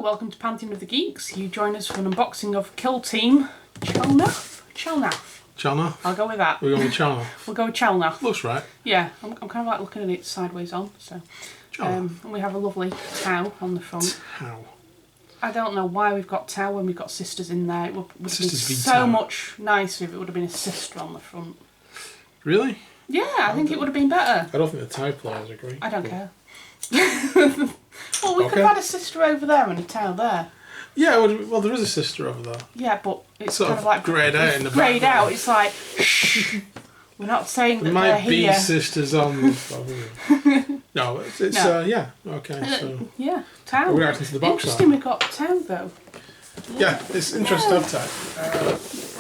welcome to Pantheon of the Geeks. You join us for an unboxing of Kill Team Chalnath. Chalnath? I'll go with that. We're going with Chalnath. We'll go with Chalnath. Looks right. Yeah, I'm kind of like looking at it sideways on. So, and we have a lovely Tau on the front. Tau. I don't know why we've got Tau when we've got sisters in there. It would have been so Tau. much nicer if it would have been a sister on the front. Really? Yeah, I think it would have been better. I don't think the Tau players agree. I don't care. Well, we could have had a sister over there and a Tau there. Yeah, well, there is a sister over there. Yeah, but it's sort kind of like greyed out in the background. Greyed out. It's like we're not saying that there they're might be here. sisters on the No, it's No. Yeah, okay. So yeah, Tau. we're reacting to the box. Interesting, we've got Tau though. Yeah, it's interesting to have Tau.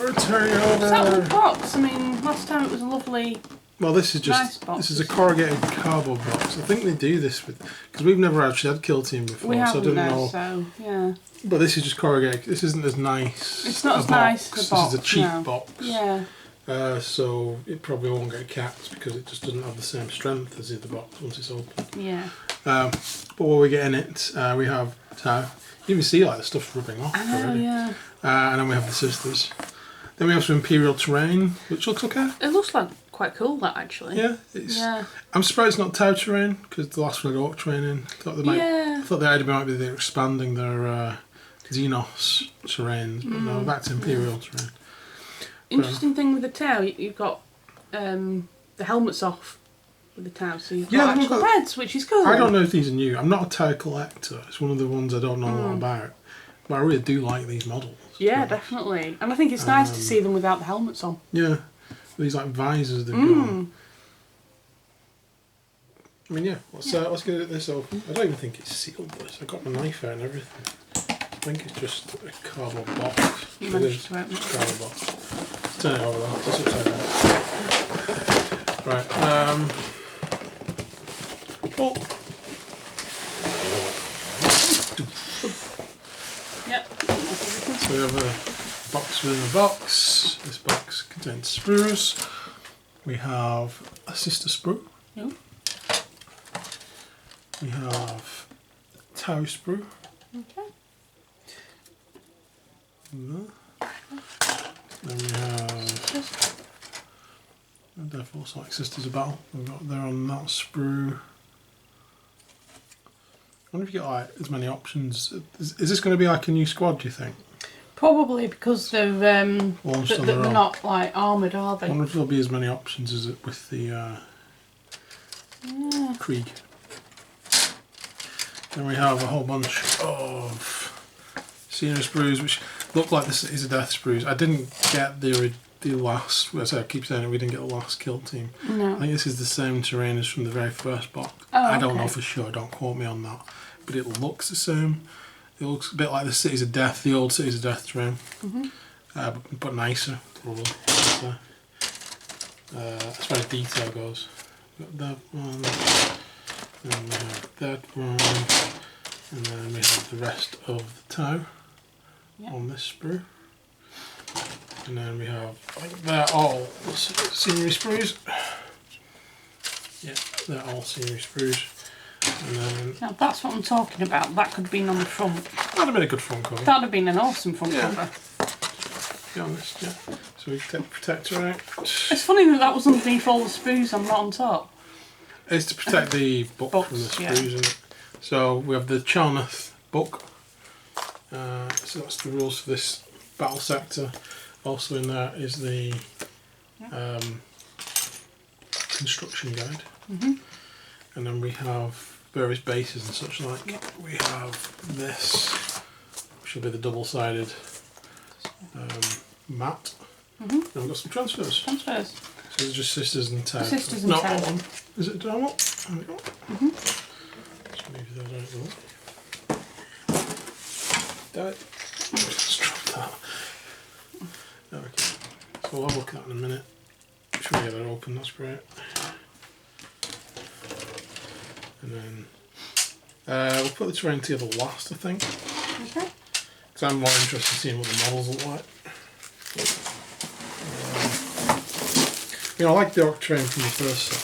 We're turning over. Is that the box? I mean, last time it was a lovely. Well, this is just this is a corrugated cardboard box. I think they do this with because we've never actually had Kill Team before, We so I haven't don't though, know. so yeah. But this is just corrugated. This isn't as nice. It's not as nice as a box. This is a cheap no. box. Yeah. So it probably won't get capped because it just doesn't have the same strength as the other box once it's open. Yeah. But what we get in it, we have Tau. You can see like the stuff's rubbing off already. Yeah. And then we have the sisters. Then we have some Imperial terrain, which looks okay. It looks like quite cool, that actually. Yeah. I'm surprised it's not Tau terrain because the last one had Orc training. I thought the idea might be they're expanding their Xenos terrains, but no, that's Imperial terrain. Interesting thing with the Tau, you've got the helmets off with the Tau, so you've got actual heads, which is cool. I don't know if these are new. I'm not a Tau collector. It's one of the ones I don't know a lot about. But I really do like these models. Yeah, definitely. And I think it's nice to see them without the helmets on. Yeah. These like visors they've got. I mean, yeah. Let's get this open. I don't even think it's sealed. This. I got my knife out and everything. I think it's just a cardboard box. You managed to open it. Cardboard box. Turn it over there. It's upside down. Right. Oh. Yep. So we have a box within a box. This box contains sprues. We have a sister sprue. Yep. We have Tau sprue. Okay. Then we have. Therefore, it's like Sisters of Battle. We've got there on that sprue. I wonder if you get like as many options. Is this going to be like a new squad? Do you think? Probably because they're not like armoured, are they? I wonder if there'll be as many options as it with the Krieg. Then we have a whole bunch of senior sprues, which look like this is a death sprues. I didn't get the last. I keep saying it. We didn't get the last Kill Team. No. I think this is the same terrain as from the very first box. Oh, I don't know for sure. Don't quote me on that. But it looks the same. It looks a bit like the Cities of Death, the old Cities of Death terrain, but nicer, probably. As far as detail goes. Got that one, and we have that one, and then we have the rest of the Tau on this sprue. And then we have, I think they're all scenery sprues. Yeah, they're all scenery sprues. And then, now that's what I'm talking about. That could have been on the front. That'd have been a good front cover. That'd have been an awesome front cover. To be honest, yeah. So we take the protector out. It's funny that was underneath all the sprues and not on top. It's to protect the book from the sprues, isn't it? So we have the Chalnath book. So that's the rules for this battle sector. Also in there is the construction guide. And then we have various bases and such like. We have this, which will be the double-sided mat. And we've got some transfers. So it's just sisters and Tau. Sisters and Tau. Is it down what? There we go. Let's move that out there. Let's drop that. There we go. So we'll have a look at that in a minute. Make sure we get that open, that's great. And then we'll put the terrain together last, I think. Okay. Because I'm more interested in seeing what the models look like. I like the Orc terrain from the first set.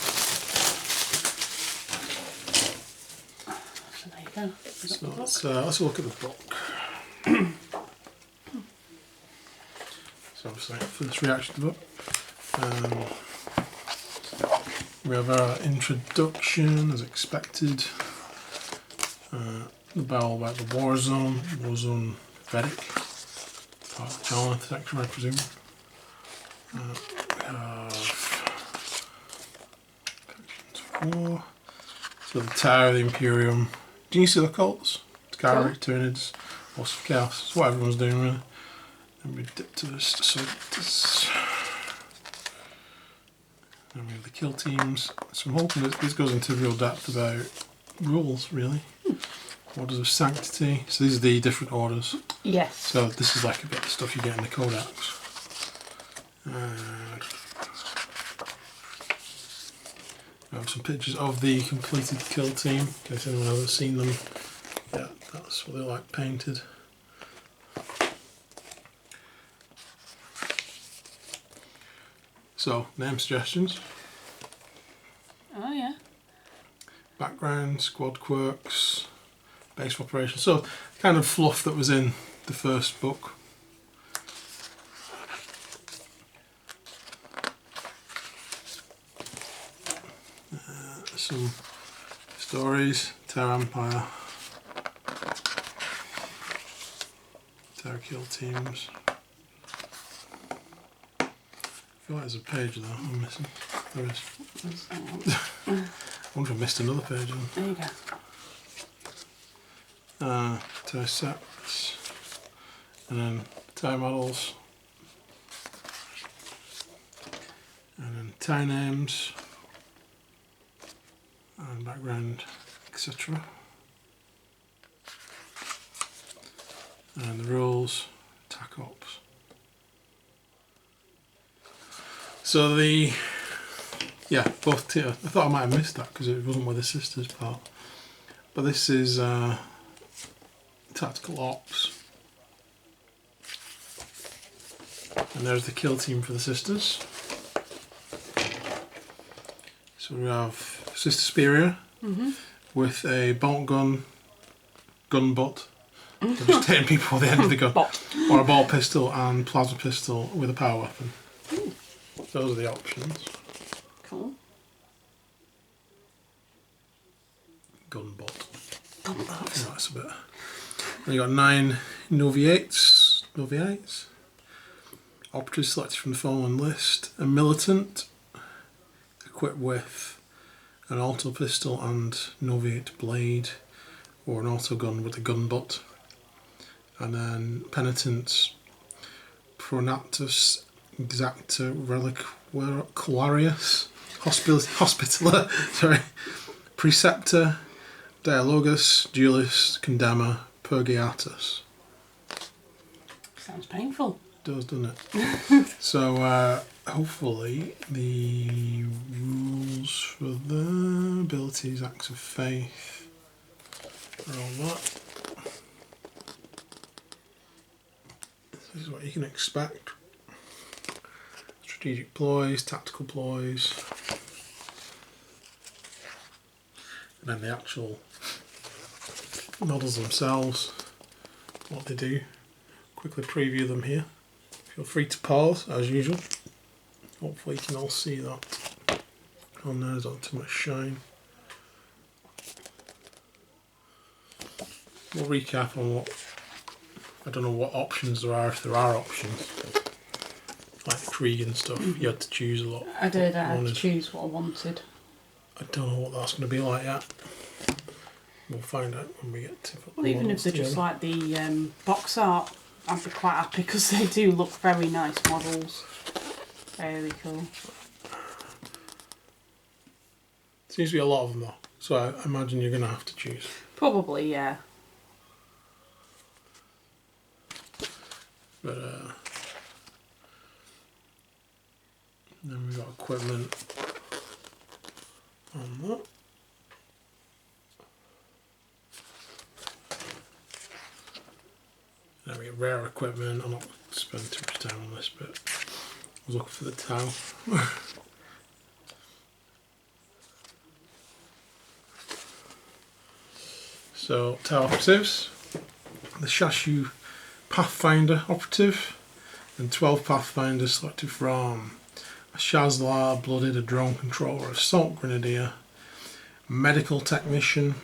So there you go. So let's look at the book. So obviously first reaction book. We have our introduction as expected. The battle about the Warzone Vedic, part of the Chalnath section, I presume. We have Factions 4. So the Tower, the Imperium. Do you see the cults? Skari, Tyranids, Lost of Chaos. That's what everyone's doing really. And we dip to this. So this. And we have the kill teams. So I'm hoping that this goes into real depth about rules, really. Orders of Sanctity. So these are the different orders. Yes. So this is like a bit of stuff you get in the Codex. We have some pictures of the completed kill team, in case anyone hasn't seen them. Yeah, that's what they're like painted. So, name suggestions. Oh yeah. Background, squad quirks, base of operations. So, kind of fluff that was in the first book. Some stories, Terra Empire, Terra kill teams. I feel like there's a page there I'm missing. There is. I wonder if I missed another page. There you go. Terra sets, and then Terra models, and then Terra names, and background, etc. And the rules, attack ops. So both tier. I thought I might have missed that because it wasn't with the sisters part. But this is tactical ops. And there's the kill team for the sisters. So we have Sister Superior with a bolt gun butt. So just hitting people with the end of the gun. Or a ball pistol and plasma pistol with a power weapon. Those are the options. Cool. Gun butt. Gun butt. That's a bit. Then you got 9 Noviates. Operatives selected from the following list. A militant, equipped with an auto pistol and Noviate blade, or an auto gun with a gun butt. And then penitents, Pronatus Exacta Reliquarius, Hospitaller, Preceptor, Dialogus, Duelist, Condemner, Purgatus. Sounds painful. It does, doesn't it? So hopefully the rules for the abilities, acts of faith, are all that. This is what you can expect. Strategic ploys, tactical ploys, and then the actual models themselves, what they do. Quickly preview them here. Feel free to pause as usual. Hopefully you can all see that. Oh no, there's not too much shine. We'll recap on what, I don't know what options there are, if there are options. Like the Krieg and stuff, you had to choose a lot. I did, I had to choose what I wanted. I don't know what that's going to be like yet. We'll find out when we get to Well, even if they're just like the box art, I'd be quite happy because they do look very nice models. Very cool. Seems to be a lot of them though, so I imagine you're going to have to choose. Probably, yeah. But then we've got equipment on that. Then we get rare equipment. I'm not spending too much time on this, but I was looking for the towel. So, Tau operatives. The Shashu Pathfinder operative, and 12 Pathfinders selected from a Shazlar, Blooded, a Drone Controller, Assault Grenadier, Medical Technician,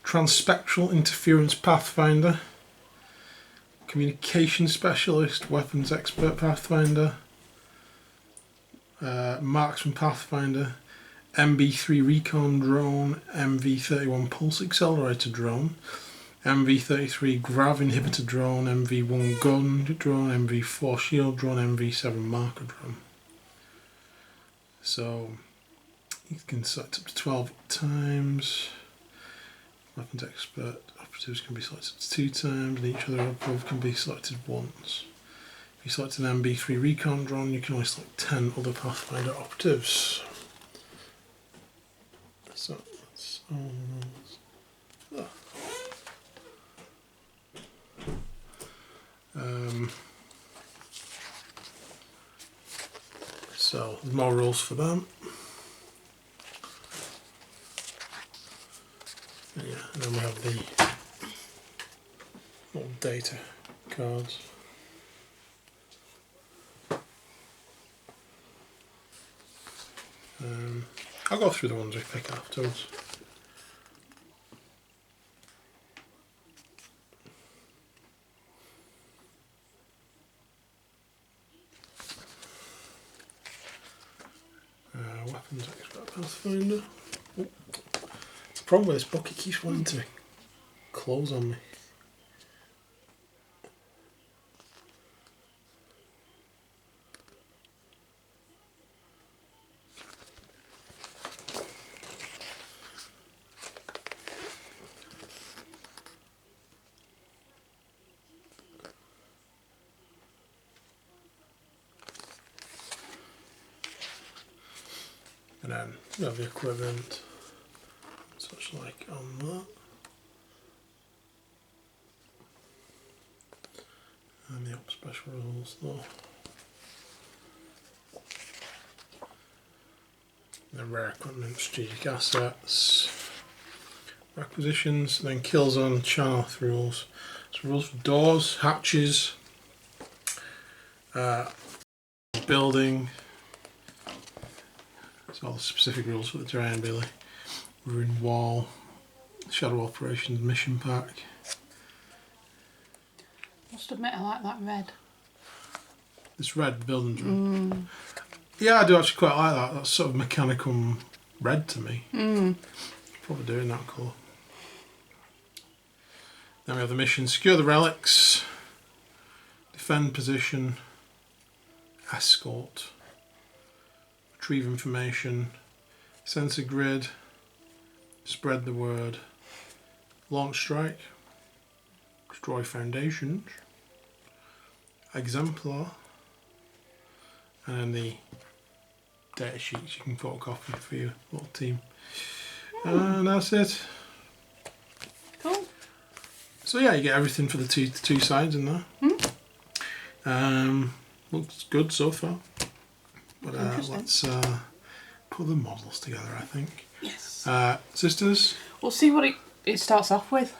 Transspectral Interference Pathfinder, Communication Specialist, Weapons Expert Pathfinder, Marksman Pathfinder, MB3 Recon Drone, MV31 Pulse Accelerator Drone, MV33 Grav Inhibitor Drone, MV1 Gun Drone, MV4 Shield Drone, MV7 Marker Drone. So you can select up to 12 times. Weapons Expert operatives can be selected 2 times, and each other above can be selected once. If you select an MB3 Recon Drone, you can only select 10 other Pathfinder operatives. So that's all those. So there's more rules for them. Yeah, and then we have the little data cards. I'll go through the ones we pick afterwards. Weapons Expert Pathfinder. Oh. The problem with this book, it keeps wanting to close on me. And then we have the equivalent, such like on that. And the up special rules though. The rare equipment, strategic assets, requisitions, then kill zone, Chalnath rules. So rules for doors, hatches, building. So all the specific rules for the terrain really. Ruined wall, shadow operations, mission pack. Must admit I like that red. This red building drum. Yeah, I do actually quite like that. That's sort of mechanical red to me. Probably doing that colour. Then we have the mission: secure the relics, defend position, escort, retrieve information, sensor grid, spread the word, launch strike, destroy foundations, exemplar, and then the data sheets you can photocopy for your little team. And that's it. Cool. So yeah, you get everything for the two sides in there. Looks good so far. But let's put the models together, I think. Yes. Sisters? We'll see what it starts off with.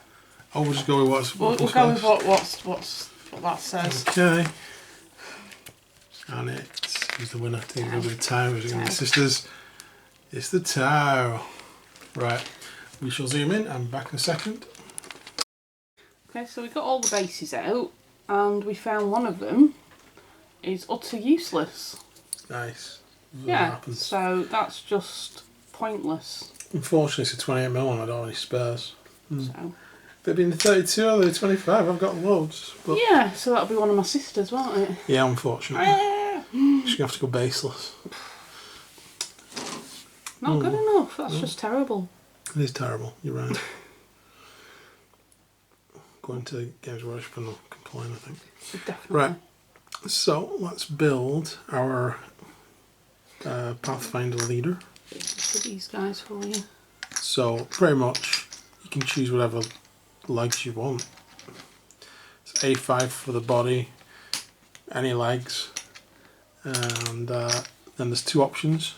Oh, we'll just go with We'll go with what that says. Okay. And who's the winner? I think it'll be the Tau. Is it going to be Sisters? It's the Tau. Right. We shall zoom in. I'm back in a second. Okay, so we got all the bases out, and we found one of them is utter useless. Nice. Yeah, so that's just pointless. Unfortunately, it's a 28mm one. I don't have any spares. So. If it'd been the 32 or the 25, I've got loads. But yeah, so that'll be one of my sisters, won't it? Yeah, unfortunately. She's going to have to go baseless. Not good enough. That's just terrible. It is terrible. You're right. Going to Games Workshop and they'll complain, I think. Definitely. Right. So let's build our Pathfinder leader. For these guys for you. So pretty much you can choose whatever legs you want. It's A5 for the body, any legs, and then there's 2 options.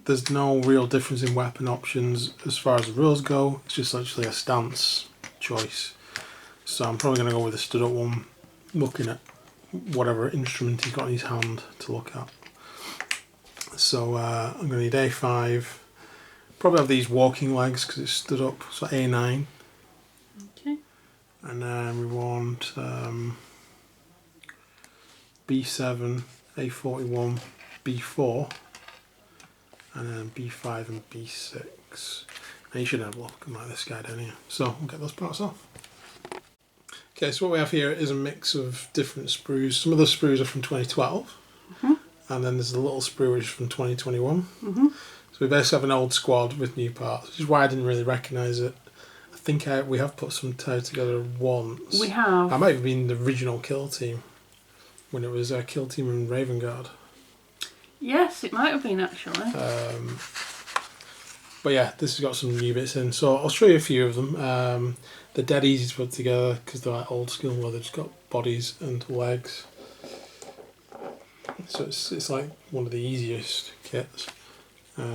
There's no real difference in weapon options as far as the rules go. It's just actually a stance choice. So I'm probably going to go with the stood up one. looking at whatever instrument he's got in his hand to look at. So I'm going to need A5. Probably have these walking legs because it's stood up, so A9. Okay. And then we want B7, A41, B4, and then B5 and B6. And you should have a look like this guy down here. So we'll get those parts off. Okay, so what we have here is a mix of different sprues. Some of the sprues are from 2012, and then there's a little sprue which is from 2021. So we basically have an old squad with new parts, which is why I didn't really recognise it. I think we have put some tow together once. We have. I might have been the original kill team when it was Kill Team and Raven Guard. Yes, it might have been actually. But yeah, this has got some new bits in, so I'll show you a few of them. They're dead easy to put together because they're like old school where they've just got bodies and legs. So it's like one of the easiest kits. But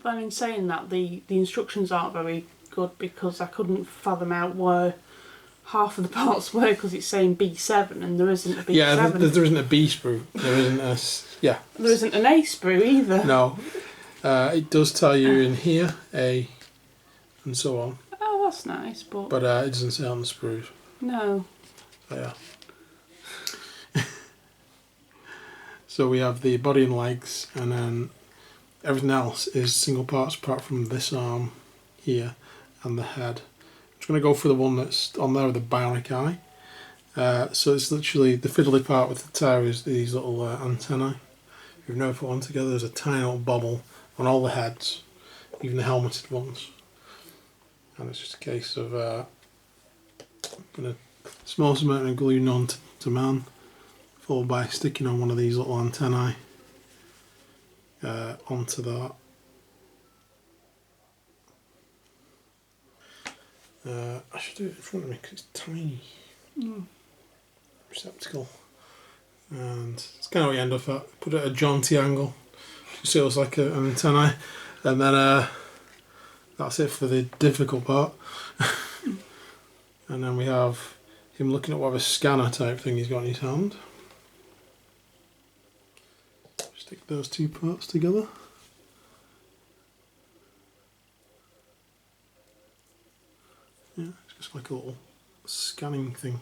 then in saying that, the instructions aren't very good because I couldn't fathom out where half of the parts were because it's saying B7 and there isn't a B7. Yeah, there isn't a B sprue. There isn't a... Yeah. There isn't an A sprue either. No. It does tell you in here, A, and so on. Oh, that's nice, but... But it doesn't say on the sprues. No. So, yeah. So we have the body and legs, and then everything else is single parts apart from this arm here and the head. I'm just going to go for the one that's on there with the bionic eye. So it's literally the fiddly part with the tower is these little antennae. If you've never put one together, there's a tiny little bobble on all the heads, even the helmeted ones. And it's just a case of going to small amount and glue none to man, followed by sticking on one of these little antennae onto that. I should do it in front of me because it's tiny. Receptacle. And it's kind of what you end up at. Put it at a jaunty angle, so it looks like an antennae, and then that's it for the difficult part. And then we have him looking at whatever scanner type thing he's got in his hand. Stick those two parts together. Yeah, it's just like a little scanning thing.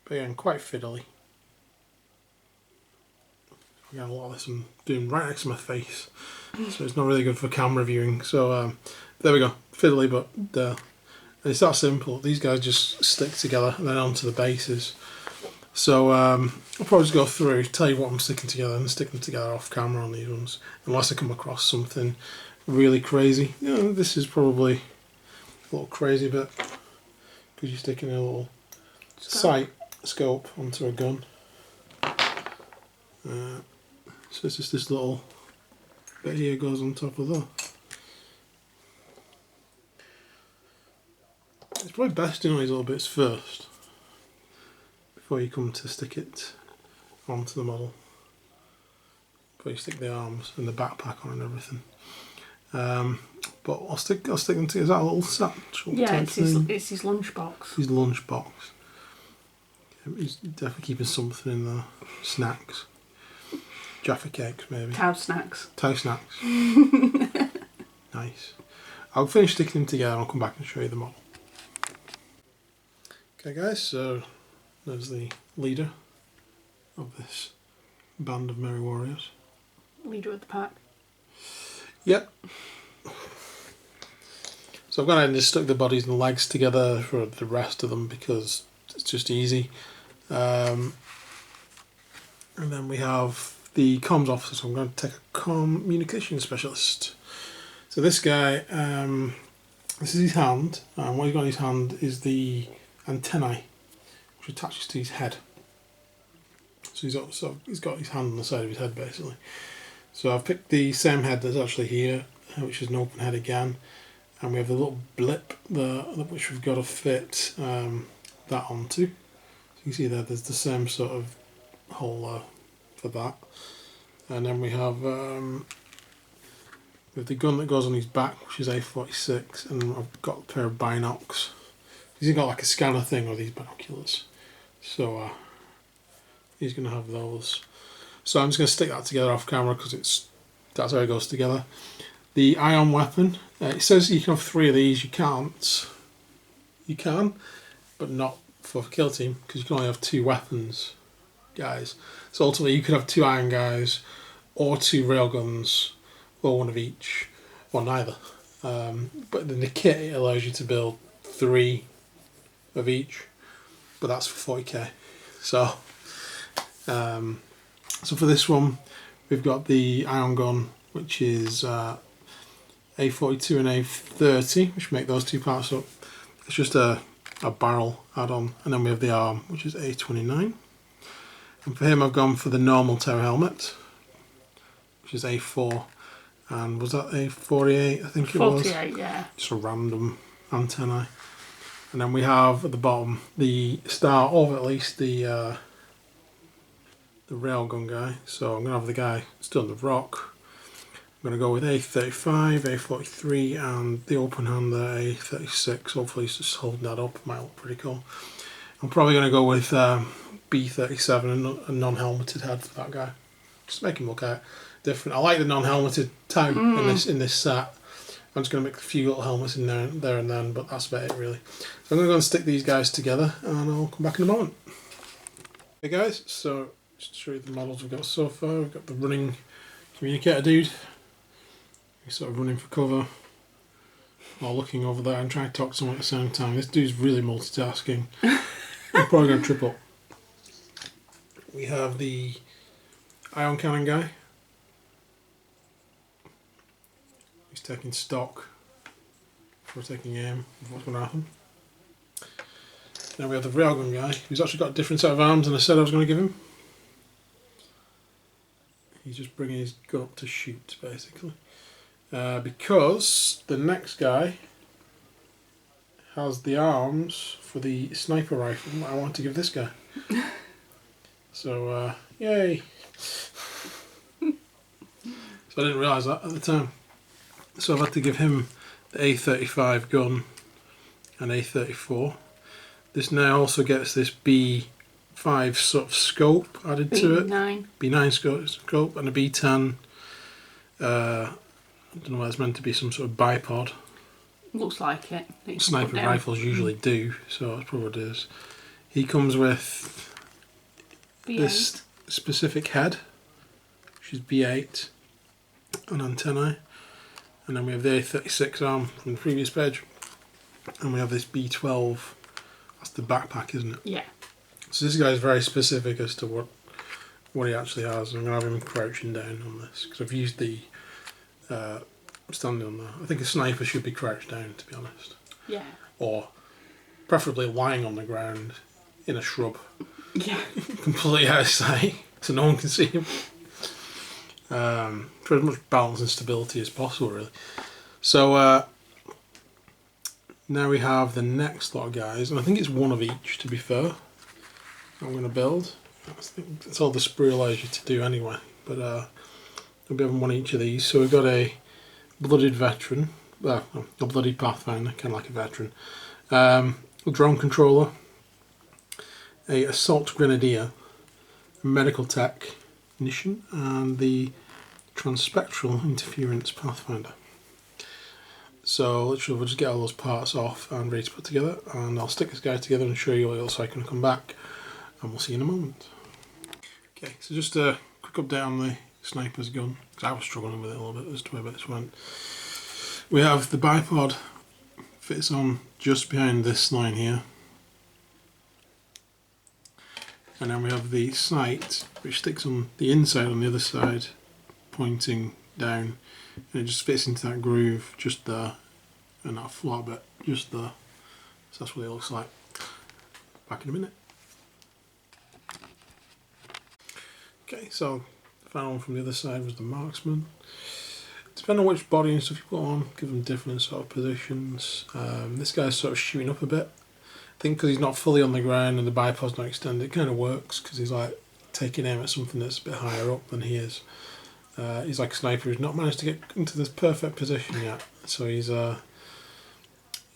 But again, quite fiddly. Again, a lot of this I'm doing right next to my face, so it's not really good for camera viewing. So there we go, fiddly, but it's that simple. These guys just stick together and then onto the bases. So I'll probably just go through, tell you what I'm sticking together and stick them together off camera on these ones, unless I come across something really crazy. You know, this is probably a little crazy bit because you're sticking a little sight scope onto a gun. So it's just this little bit here goes on top of that. It's probably best doing all these little bits first before you come to stick it onto the model. Before you stick the arms and the backpack on and everything. But I'll stick them together. Is that a little satchel? Yeah, it's his lunchbox. His lunchbox. He's definitely keeping something in there. Snacks. Jaffa cakes, maybe. Cow snacks. Cow snacks. Nice. I'll finish sticking them together and I'll come back and show you the model. Okay guys, so there's the leader of this band of merry warriors. Leader of the pack. Yep. So I've gone ahead and just stuck the bodies and legs together for the rest of them because it's just easy. And then we have the comms officer, so I'm going to take a communication specialist. So this guy, this is his hand, and what he's got in his hand is the antennae, which attaches to his head. So he's got his hand on the side of his head basically. So I've picked the same head that's actually here, which is an open head again, and we have the little blip there, which we've got to fit that onto. So you can see there's the same sort of hole for that. And then we have with the gun that goes on his back, which is A46, and I've got a pair of binocs. He's got like a scanner thing with these binoculars, so he's going to have those. So I'm just going to stick that together off camera because that's how it goes together. The ion weapon, it says you can have 3 of these. You can't. You can, but not for kill team because you can only have 2 weapons, guys. So ultimately you could have 2 iron guys or 2 railguns or 1 of each or neither. But in the kit it allows you to build 3 of each, but that's for 40k. So so for this one we've got the ion gun, which is A42 and A30, which make those 2 parts up. It's just a barrel add-on, and then we have the arm, which is A29. And for him I've gone for the normal terror helmet, which is A4, and was that A48? I think it was. 48, yeah. Just a random antennae. And then we have at the bottom the start of at least the railgun guy. So I'm going to have the guy still on the rock. I'm going to go with A35, A43 and the open hand there, A36. Hopefully he's just holding that up, might look pretty cool. I'm probably going to go with B37, a non-helmeted head for that guy. Just make him look different. I like the non-helmeted tag in this set. I'm just going to make a few little helmets in there and then, but that's about it really. So I'm going to go and stick these guys together and I'll come back in a moment. Hey guys, so just to show you the models we've got so far. We've got the running communicator dude. He's sort of running for cover while looking over there and trying to talk to someone at the same time. This dude's really multitasking. I'm probably going to trip up. We have the ion cannon guy. He's taking stock before taking aim of what's going to happen. Now we have the railgun guy, who's actually got a different set of arms than I said I was going to give him. He's just bringing his gun up to shoot, basically. Because the next guy has the arms for the sniper rifle that I want to give this guy. So, yay! So I didn't realise that at the time. So I've had to give him the A35 gun and A34. This now also gets this B5 sort of scope added to it. B9 scope and a B10. I don't know whether it's meant to be some sort of bipod. Looks like it. Sniper rifles usually do, so that's probably what it is. He comes with B8. This specific head, which is B8, an antennae, and then we have the A36 arm from the previous page, and we have this B12. That's the backpack, isn't it? Yeah. So this guy is very specific as to what he actually has. I'm going to have him crouching down on this because I've used the standing on there. I think a sniper should be crouched down, to be honest. Yeah. Or preferably lying on the ground in a shrub. Yeah. Completely out of sight, so no one can see him. For as much balance and stability as possible, really. So now we have the next lot of guys, and I think it's 1 of each, to be fair. I'm going to build. That's all the sprue allows you to do anyway. But we'll be having 1 each of these. So we've got a blooded veteran, a blooded pathfinder, kind of like a veteran. A drone controller, a assault grenadier, a medical technician, and the transspectral interference pathfinder. So literally we'll just get all those parts off and ready to put together, and I'll stick this guy together and show you what it looks like when I come back, and we'll see you in a moment. Okay, so just a quick update on the sniper's gun, because I was struggling with it a little bit as to where this went. We have the bipod, fits on just behind this line here, and then we have the sight which sticks on the inside on the other side, pointing down, and it just fits into that groove just there, and that flat bit just there. So that's what it looks like. Back in a minute. Okay, so the final one from the other side was the marksman. Depending on which body and stuff you put on, give them different sort of positions. This guy's sort of shooting up a bit. I think because he's not fully on the ground and the bipod's not extended, it kind of works because he's like taking aim at something that's a bit higher up than he is. He's like a sniper who's not managed to get into this perfect position yet. So he's a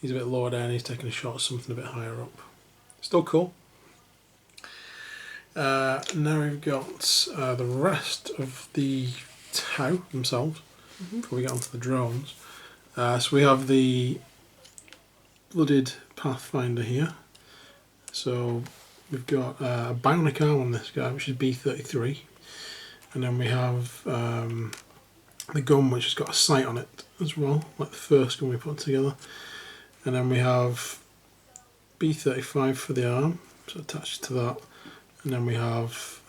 bit lower down. He's taking a shot at something a bit higher up. Still cool. Now we've got the rest of the Tau themselves. Before we get onto the drones. So we have the blooded Pathfinder here. So we've got a bionic arm on this guy, which is B33. And then we have the gun, which has got a sight on it as well, like the first gun we put together. And then we have B35 for the arm, so attached to that. And then we have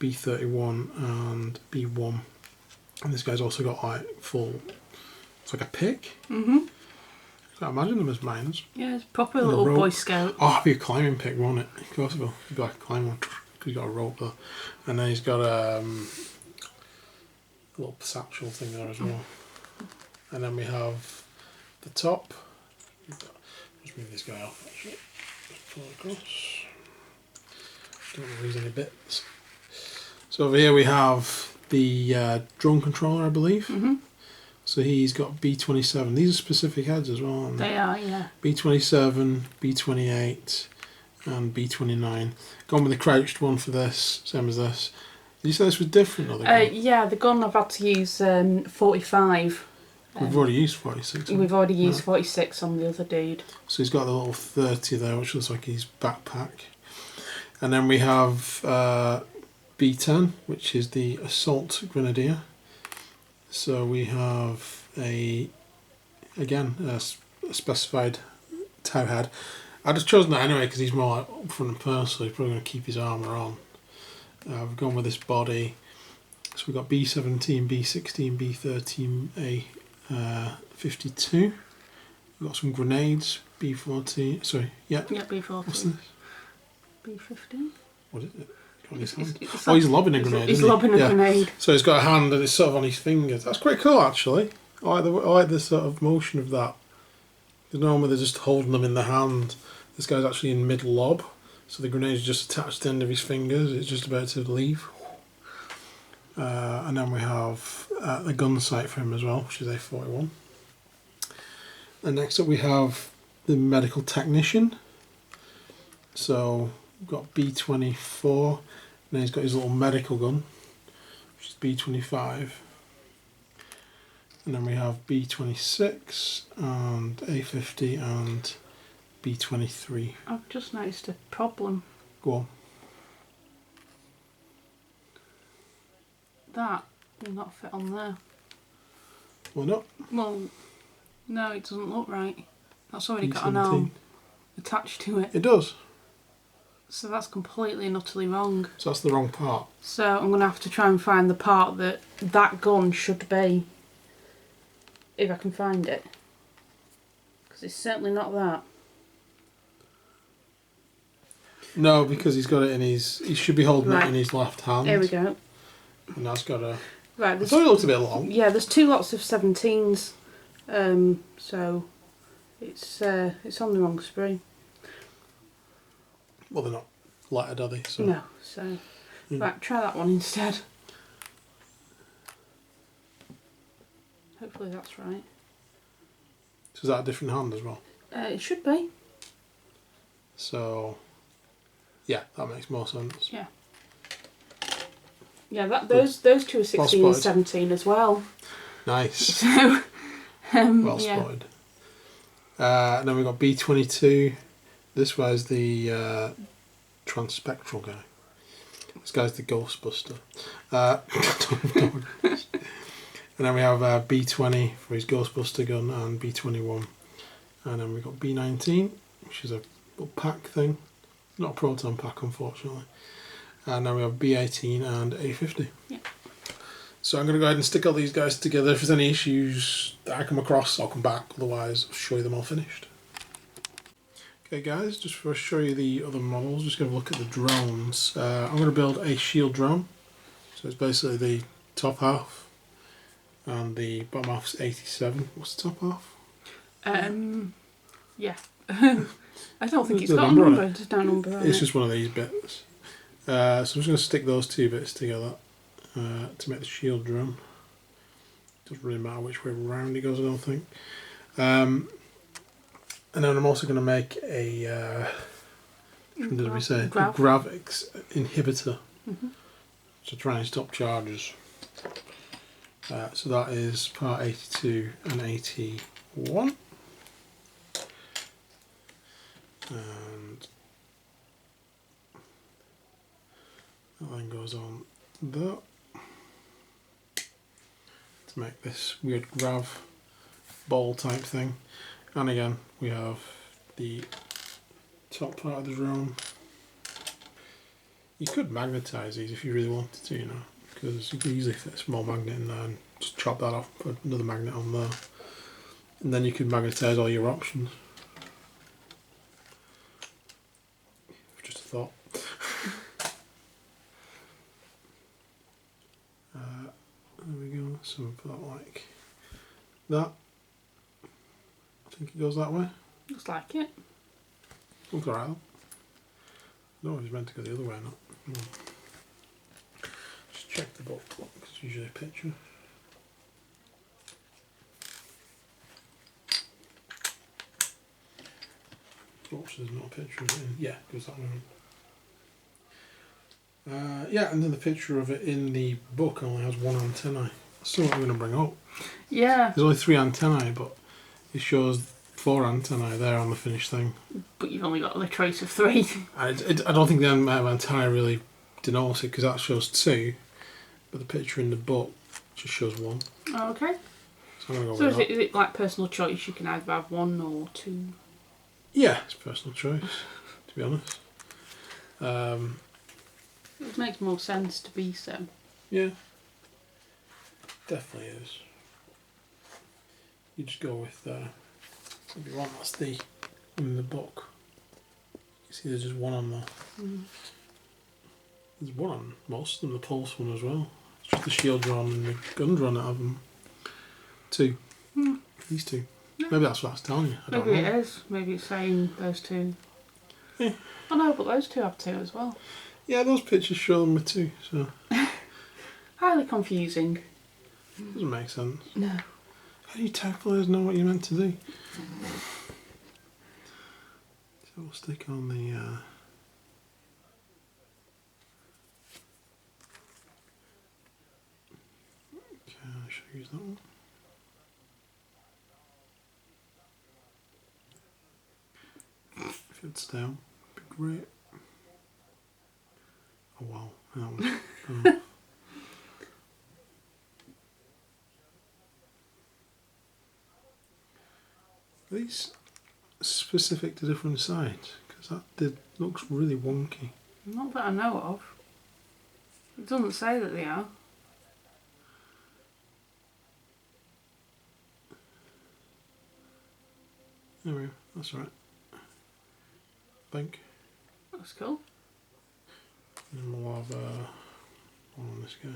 B31 and B1. And this guy's also got like full, it's like a pick. I can't imagine them as miners. Yeah, it's proper little Boy Scout. Oh, it'd be a climbing pick, won't it? Of course it will. It'd be like a climbing one, because he's got a rope there. And then he's got a little satchel thing there as well. And then we have the top. Let's move this guy off actually. Pull it across. Don't want to lose any bits. So over here we have the drone controller, I believe. So he's got B27. These are specific heads as well, aren't they? They are, yeah. B27, B28 and B29. Gone with the crouched one for this, same as this. Did you say this was different? Or the yeah, the gun I've had to use 45. We've already used 46. We've already used 46 on the other dude. So he's got the little 30 there, which looks like his backpack. And then we have B10, which is the Assault Grenadier. So we have a specified Tau head. I'd have chosen that anyway because he's more like up front and personal, so he's probably going to keep his armour on. We've gone with this body. So we've got B17, B16, B13, A52. We've got some grenades, B14. Sorry, yeah. Yeah, B14. What's this? B15. What is it? Oh, he's lobbing a grenade. He's lobbing a grenade. So he's got a hand and it's sort of on his fingers. That's quite cool, actually. I like the sort of motion of that. Because normally they're just holding them in the hand. This guy's actually in mid lob, so the grenade's just attached to the end of his fingers. It's just about to leave. And then we have the gun sight for him as well, which is A41. And next up we have the medical technician. So we've got B24. And then he's got his little medical gun, which is B25. And then we have B26 and A50 and B23. I've just noticed a problem. Go on. That will not fit on there. Why not? Well, no, it doesn't look right. That's already got an B17. arm attached to it. It does. So that's completely and utterly wrong. So that's the wrong part. So I'm going to have to try and find the part that gun should be. If I can find it. Because it's certainly not that. No, because he's got it in his... He should be holding it in his left hand. There we go. And that's got a... Right, I thought it looked a bit long. Yeah, there's 2 lots of 17s. So it's on the wrong sprue. Well, they're not lettered, are they? So. No, so... Right, try that one instead. Hopefully that's right. So is that a different hand as well? It should be. So, yeah, that makes more sense. Yeah. Yeah, those 2 are 16 and 17 as well. Nice. So, well spotted. And then we've got B22. This was the transpectral guy. This guy's the Ghostbuster. And then we have B20 for his Ghostbuster gun and B21. And then we've got B19, which is a little pack thing. Not a proton pack, unfortunately. And then we have B18 and A50. Yeah. So I'm going to go ahead and stick all these guys together. If there's any issues that I come across, I'll come back. Otherwise, I'll show you them all finished. Okay guys, just before I show you the other models, just going to look at the drones. I'm going to build a shield drone. So it's basically the top half. And the bottom half's 87. What's the top half? Yeah. I don't think it's got a number. It's no number on It's just one of these bits. So I'm just going to stick those 2 bits together. to make the shield drum. Doesn't really matter which way around it goes, I don't think. And then I'm also going to make a did we say? A graphics inhibitor to try and stop charges. So that is part 82 and 81. And that then goes on there to make this weird grav ball type thing. And again, we have the top part of the drone. You could magnetise these if you really wanted to, you know, because you can easily fit a small magnet in there and just chop that off, put another magnet on there. And then you could magnetise all your options. Just a thought. There we go, so we've got like that. I think it goes that way. Looks like it. Looks alright. No, it's meant to go the other way, not. No. Just check the book, because it's usually a picture. Oh, so there's not a picture of it in. Yeah, it goes that way. Yeah, and then the picture of it in the book only has one antennae. That's what I'm going to bring up. Yeah. There's only 3 antennae, but it shows 4 antennae there on the finished thing. But you've only got the choice of 3. I don't think the antennae really denotes it, because that shows 2, but the picture in the book just shows 1. Oh, okay. So I'm going to go so with is it like personal choice? You can either have 1 or 2? Yeah, it's personal choice, to be honest. It makes more sense to be so. Yeah, definitely is. You just go with, if you want, that's the in the book. You see there's just 1 on there. There's 1 on most of them, the pulse one as well. It's just the shield drone and the gun drone that have them. 2. These 2. Yeah. Maybe that's what it's telling you. I don't know. Maybe it is. Maybe it's saying those 2. Yeah. I know, but those 2 have 2 as well. Yeah, those pictures show them with 2, so. Highly confusing. Doesn't make sense. No. How do you tag players know what you're meant to do? So we'll stick on the. Okay, I should use that one. If it's down, it'd be great. Oh wow, that was. Oh. Are these specific to different sides? Because that looks really wonky. Not that I know of. It doesn't say that they are. There we go, that's right. I think. That's cool. And we'll have one on this guy.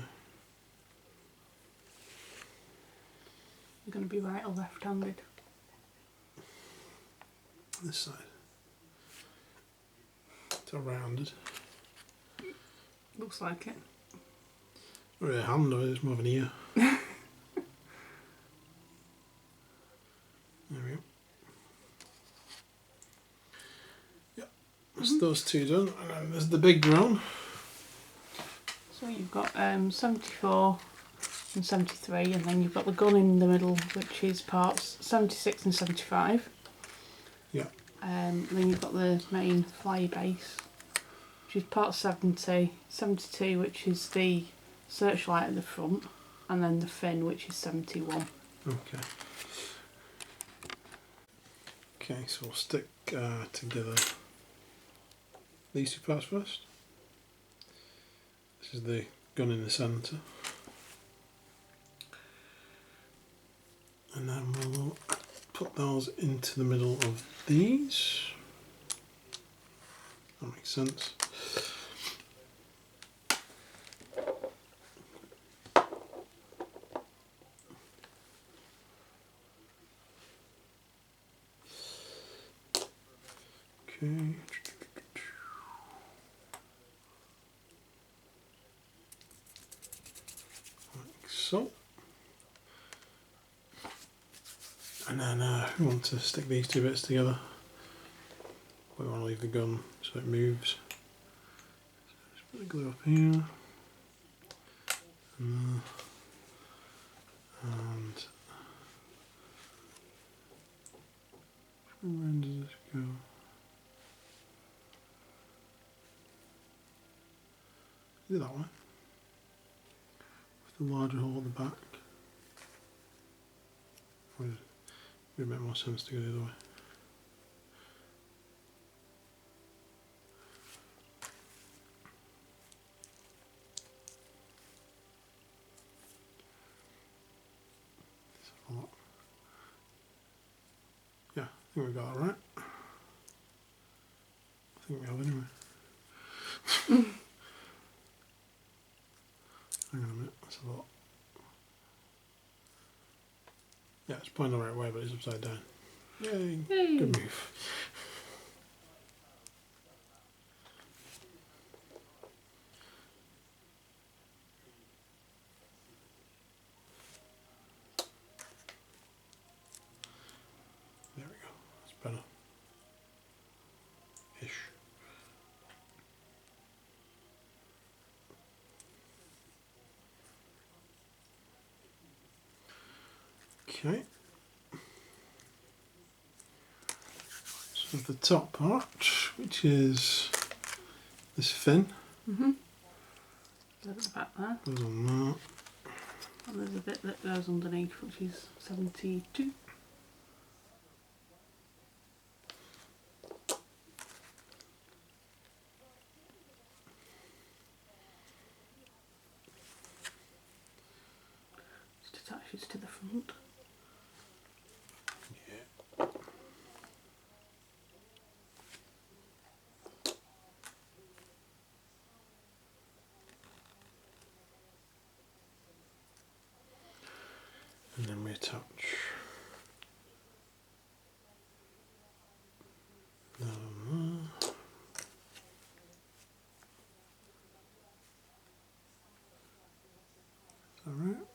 You're going to be right or left-handed? This side. It's all rounded. Looks like it. Not really a hand of it, it's more of an ear. There we go. Yep, that's those 2 done. And then there's the big drone. So you've got 74 and 73, and then you've got the gun in the middle, which is parts 76 and 75. Yeah. Then you've got the main fly base, which is part 70, 72, which is the searchlight at the front, and then the fin, which is 71. Okay. Okay, so we'll stick together these 2 parts first. This is the gun in the centre. And then we'll put those into the middle of these. That makes sense. Okay. so. And then we want to stick these two bits together. We want to leave the gun so it moves. So just put the glue up here. And where does this go? Is it that way? With the larger hole at the back. Or would it make more sense to go the other way? Yeah, I think we got it right. I think we have anyway. Hang on a minute, that's a lot. Yeah, it's pointing the right way, but it's upside down. Yay! Yay. Good move. There we go. That's better. Ish. Okay. So the top part, which is this fin. Look at the back there. Goes on that. And there's a bit that goes underneath, which is 72. Just attaches to the front. Yeah. And then we attach that on there. Is that right?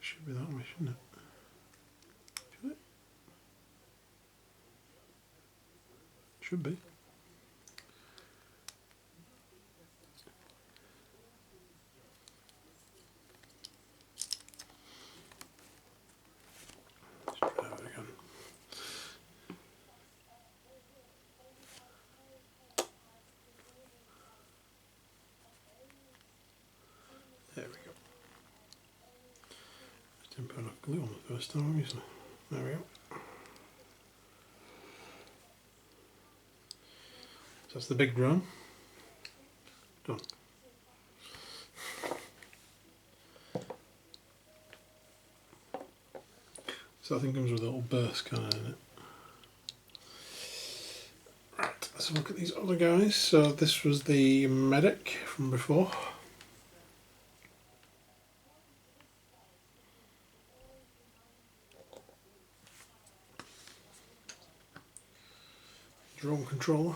Should be that way, shouldn't it? Should it? Should be. Let's try that again. There we go. Just didn't put enough glue on the first time, obviously. There we go. So that's the big drum. Done. So I think it comes with a little burst kind of in it. Right, let's have a look at these other guys. So this was the medic from before. Drone controller.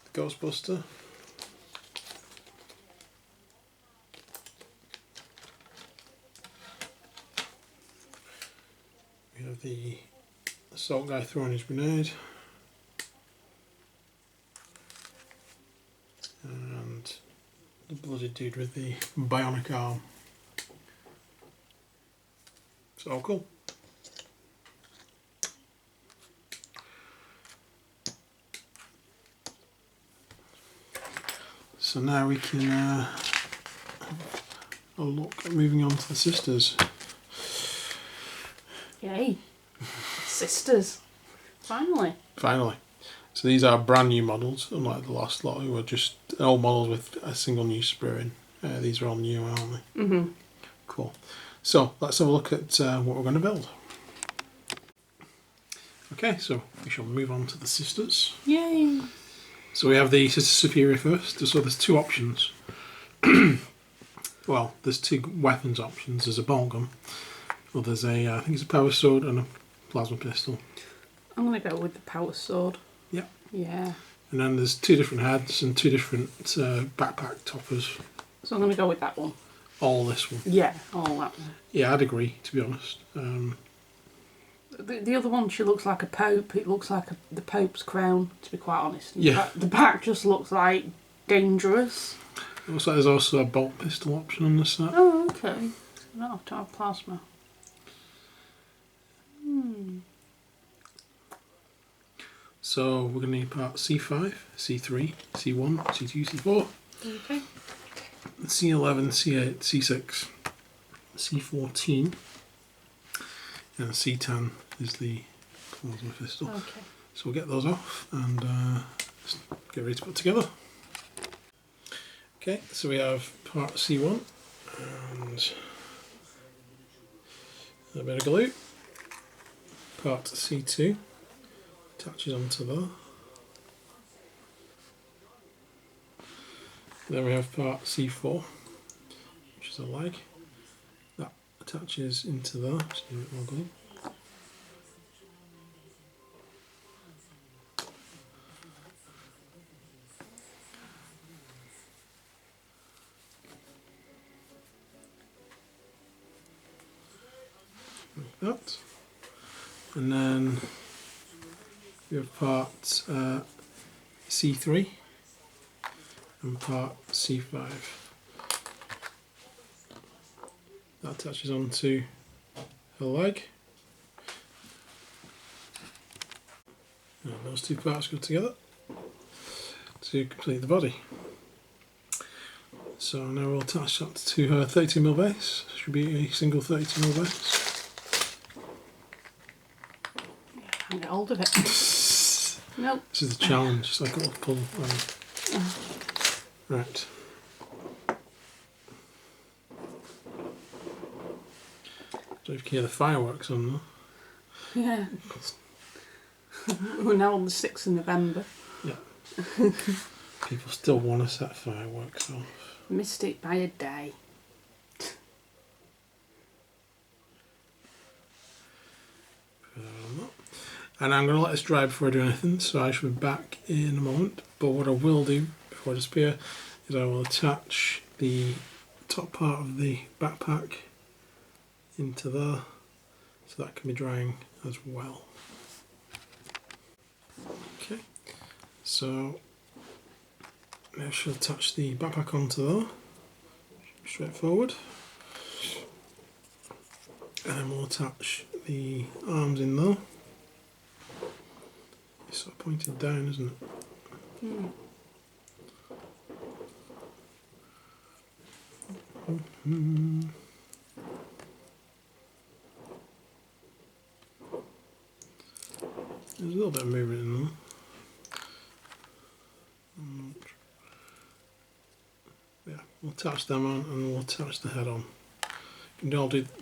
The Ghostbuster. We have the assault guy throwing his grenade. And the bloody dude with the bionic arm. So cool. So now we can have a look at moving on to the sisters. Yay! Sisters. Finally. Finally. So these are brand new models, unlike the last lot who were just old models with a single new sprue in. These are all new, aren't they? Cool. So let's have a look at what we're going to build. Okay, so we shall move on to the sisters. Yay! So we have the Sister Superior first. So there's two options. Well, there's two weapons options. There's a bolt gun. Well, there's a, I think it's a power sword and a plasma pistol. I'm going to go with the power sword. Yep. Yeah. And then there's 2 different heads and 2 different backpack toppers. So I'm going to go with that one. All this one? Yeah, all that one. Yeah, I'd agree, to be honest. The other one, she looks like a pope. It looks like the pope's crown, to be quite honest. Yeah. The back just looks like dangerous. It looks like there's also a bolt pistol option on this set. Oh, okay. I don't have to have plasma. So we're going to need part C5, C3, C1, C2, C4. Okay. C11, C8, C6, C14, and C10 is the plasma pistol. Okay. So we'll get those off and get ready to put together. Okay, so we have part C1 and a bit of glue. Part C2 attaches onto there. Then we have part C4, which is a leg. That attaches into there, just need a bit more glue. Like that. And then we have part C3 and part C5. That attaches onto her leg. And those 2 parts go together to complete the body. So now we'll attach that to her 32mm base. Should be a single 32mm base. Can't get hold of it. Nope. This is the challenge, it's like a little pull. Right. So you can hear the fireworks on there. Yeah. We're now on the 6th of November. Yeah. People still want to set fireworks off. Missed it by a day. And I'm going to let this dry before I do anything, so I shall be back in a moment. But what I will do before I disappear is I will attach the top part of the backpack into there, so that can be drying as well. Okay, so I shall attach the backpack onto there, straightforward. And then we'll attach the arms in there. It's sort of pointed down, isn't it? Mm. There's a little bit of movement in there. Yeah, we'll attach them on and we'll attach the head on. You can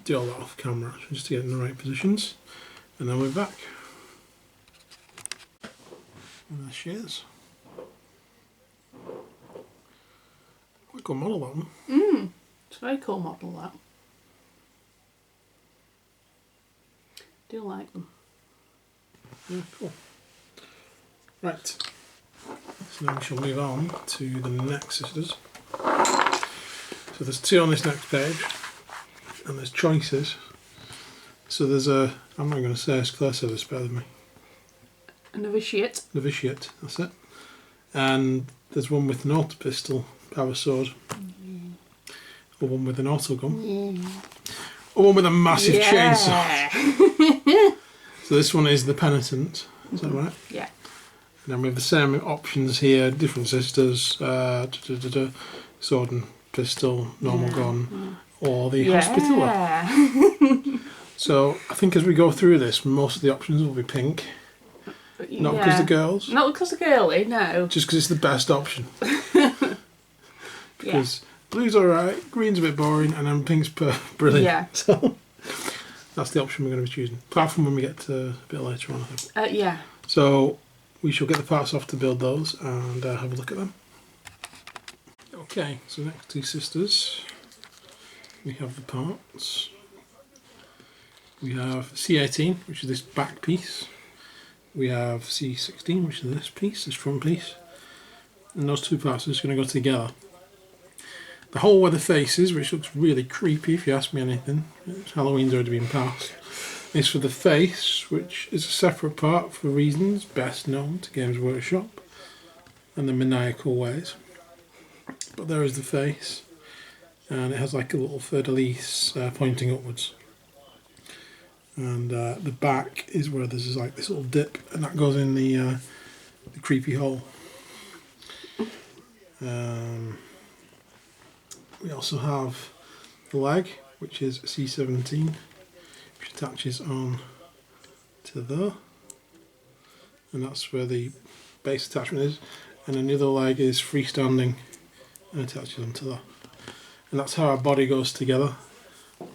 do all that off camera just to get in the right positions, and then we're back. And there she is. Quite cool model, that one. It's a very cool model, that. Do like them. Yeah, cool. Right. So now we shall move on to the next sisters. So there's 2 on this next page, and there's choices. So there's a, I'm not going to say, as Claire said, it's better than me. A novitiate. Novitiate, that's it. And there's one with an auto pistol, power sword, or one with an auto gun, or one with a massive chainsaw. So this one is the Penitent, is that right? Yeah. And then we have the same options here, different sisters, sword and pistol, normal gun, or the Hospitaller. So I think as we go through this, most of the options will be pink. Not because the girls. Not because the girly, no. Just because it's the best option. Because blue's alright, green's a bit boring, and then pink's brilliant. Yeah. So that's the option we're going to be choosing. Apart from when we get to a bit later on, I think. Yeah. So we shall get the parts off to build those and have a look at them. Okay, so next to sisters, we have the parts. We have C18, which is this back piece. we have C16, which is this piece, this front piece. And those two parts are just going to go together. The hole where the face is, which looks really creepy if you ask me anything, Halloween's already been passed, is for the face, which is a separate part for reasons best known to Games Workshop and the maniacal ways. But there is the face, and it has like a little fleur-de-lis pointing upwards. And the back is where there's like this little dip, and that goes in the creepy hole. We also have the leg, which is C17, which attaches on to there, and that's where the base attachment is. And then the other leg is freestanding and attaches onto that. And that's how our body goes together.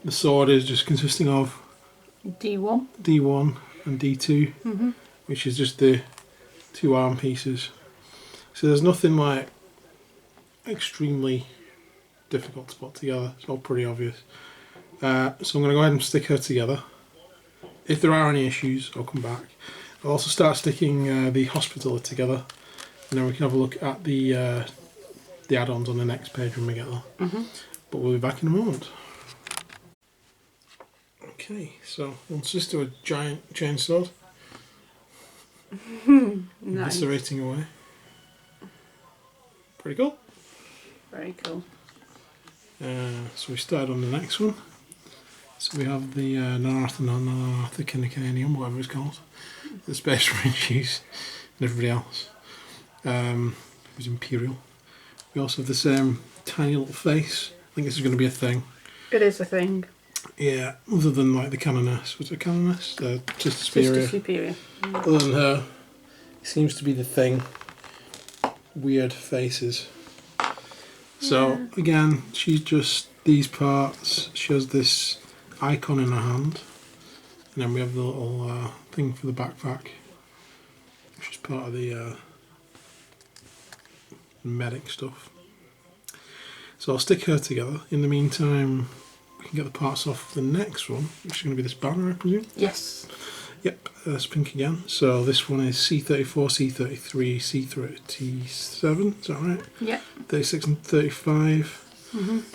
The sword is just consisting of D1 and D2, which is just the two arm pieces. So there's nothing like extremely difficult to put together. It's all pretty obvious. So I'm going to go ahead and stick her together. If there are any issues, I'll come back. I'll also start sticking the hospitaller together, and then we can have a look at the add-ons on the next page when we get there. But we'll be back in a moment. Okay, so once this to a giant chainsword, Nice. eviscerating away. Pretty cool. Very cool. So we started on the next one. So we have the Narthakinicanium, whatever it's called, the Space Marines and everybody else, who's Imperial. We also have the same tiny little face. I think this is going to be a thing. It is a thing. Yeah, other than like the Canoness. Was it Canoness? Sister Superior. Sister Superior. Other than her, it seems to be the thing. Weird faces. So again, she's just these parts. She has this icon in her hand, and then we have the little thing for the backpack, which is part of the medic stuff. So I'll stick her together. In the meantime, we can get the parts off the next one, which is going to be this banner, I presume? Yes. Yep, that's pink again. So this one is C34, C33, C37, is that right? Yep. 36 and 35.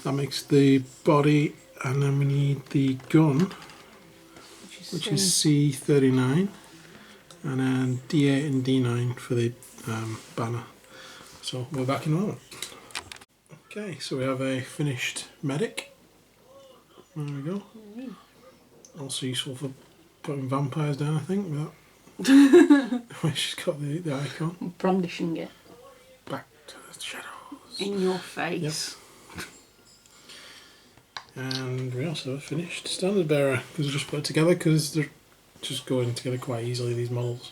That makes the body, and then we need the gun, which is C39, and then D8 and D9 for the banner. So we're back in a moment. Okay, so we have a finished medic. There we go. Also useful for putting vampires down, I think, with that. Where she's got the icon. Brandishing it. Back to the shadows. In your face. Yep. And we also have a finished standard bearer, because we just put it together, because they're just going together quite easily, these models.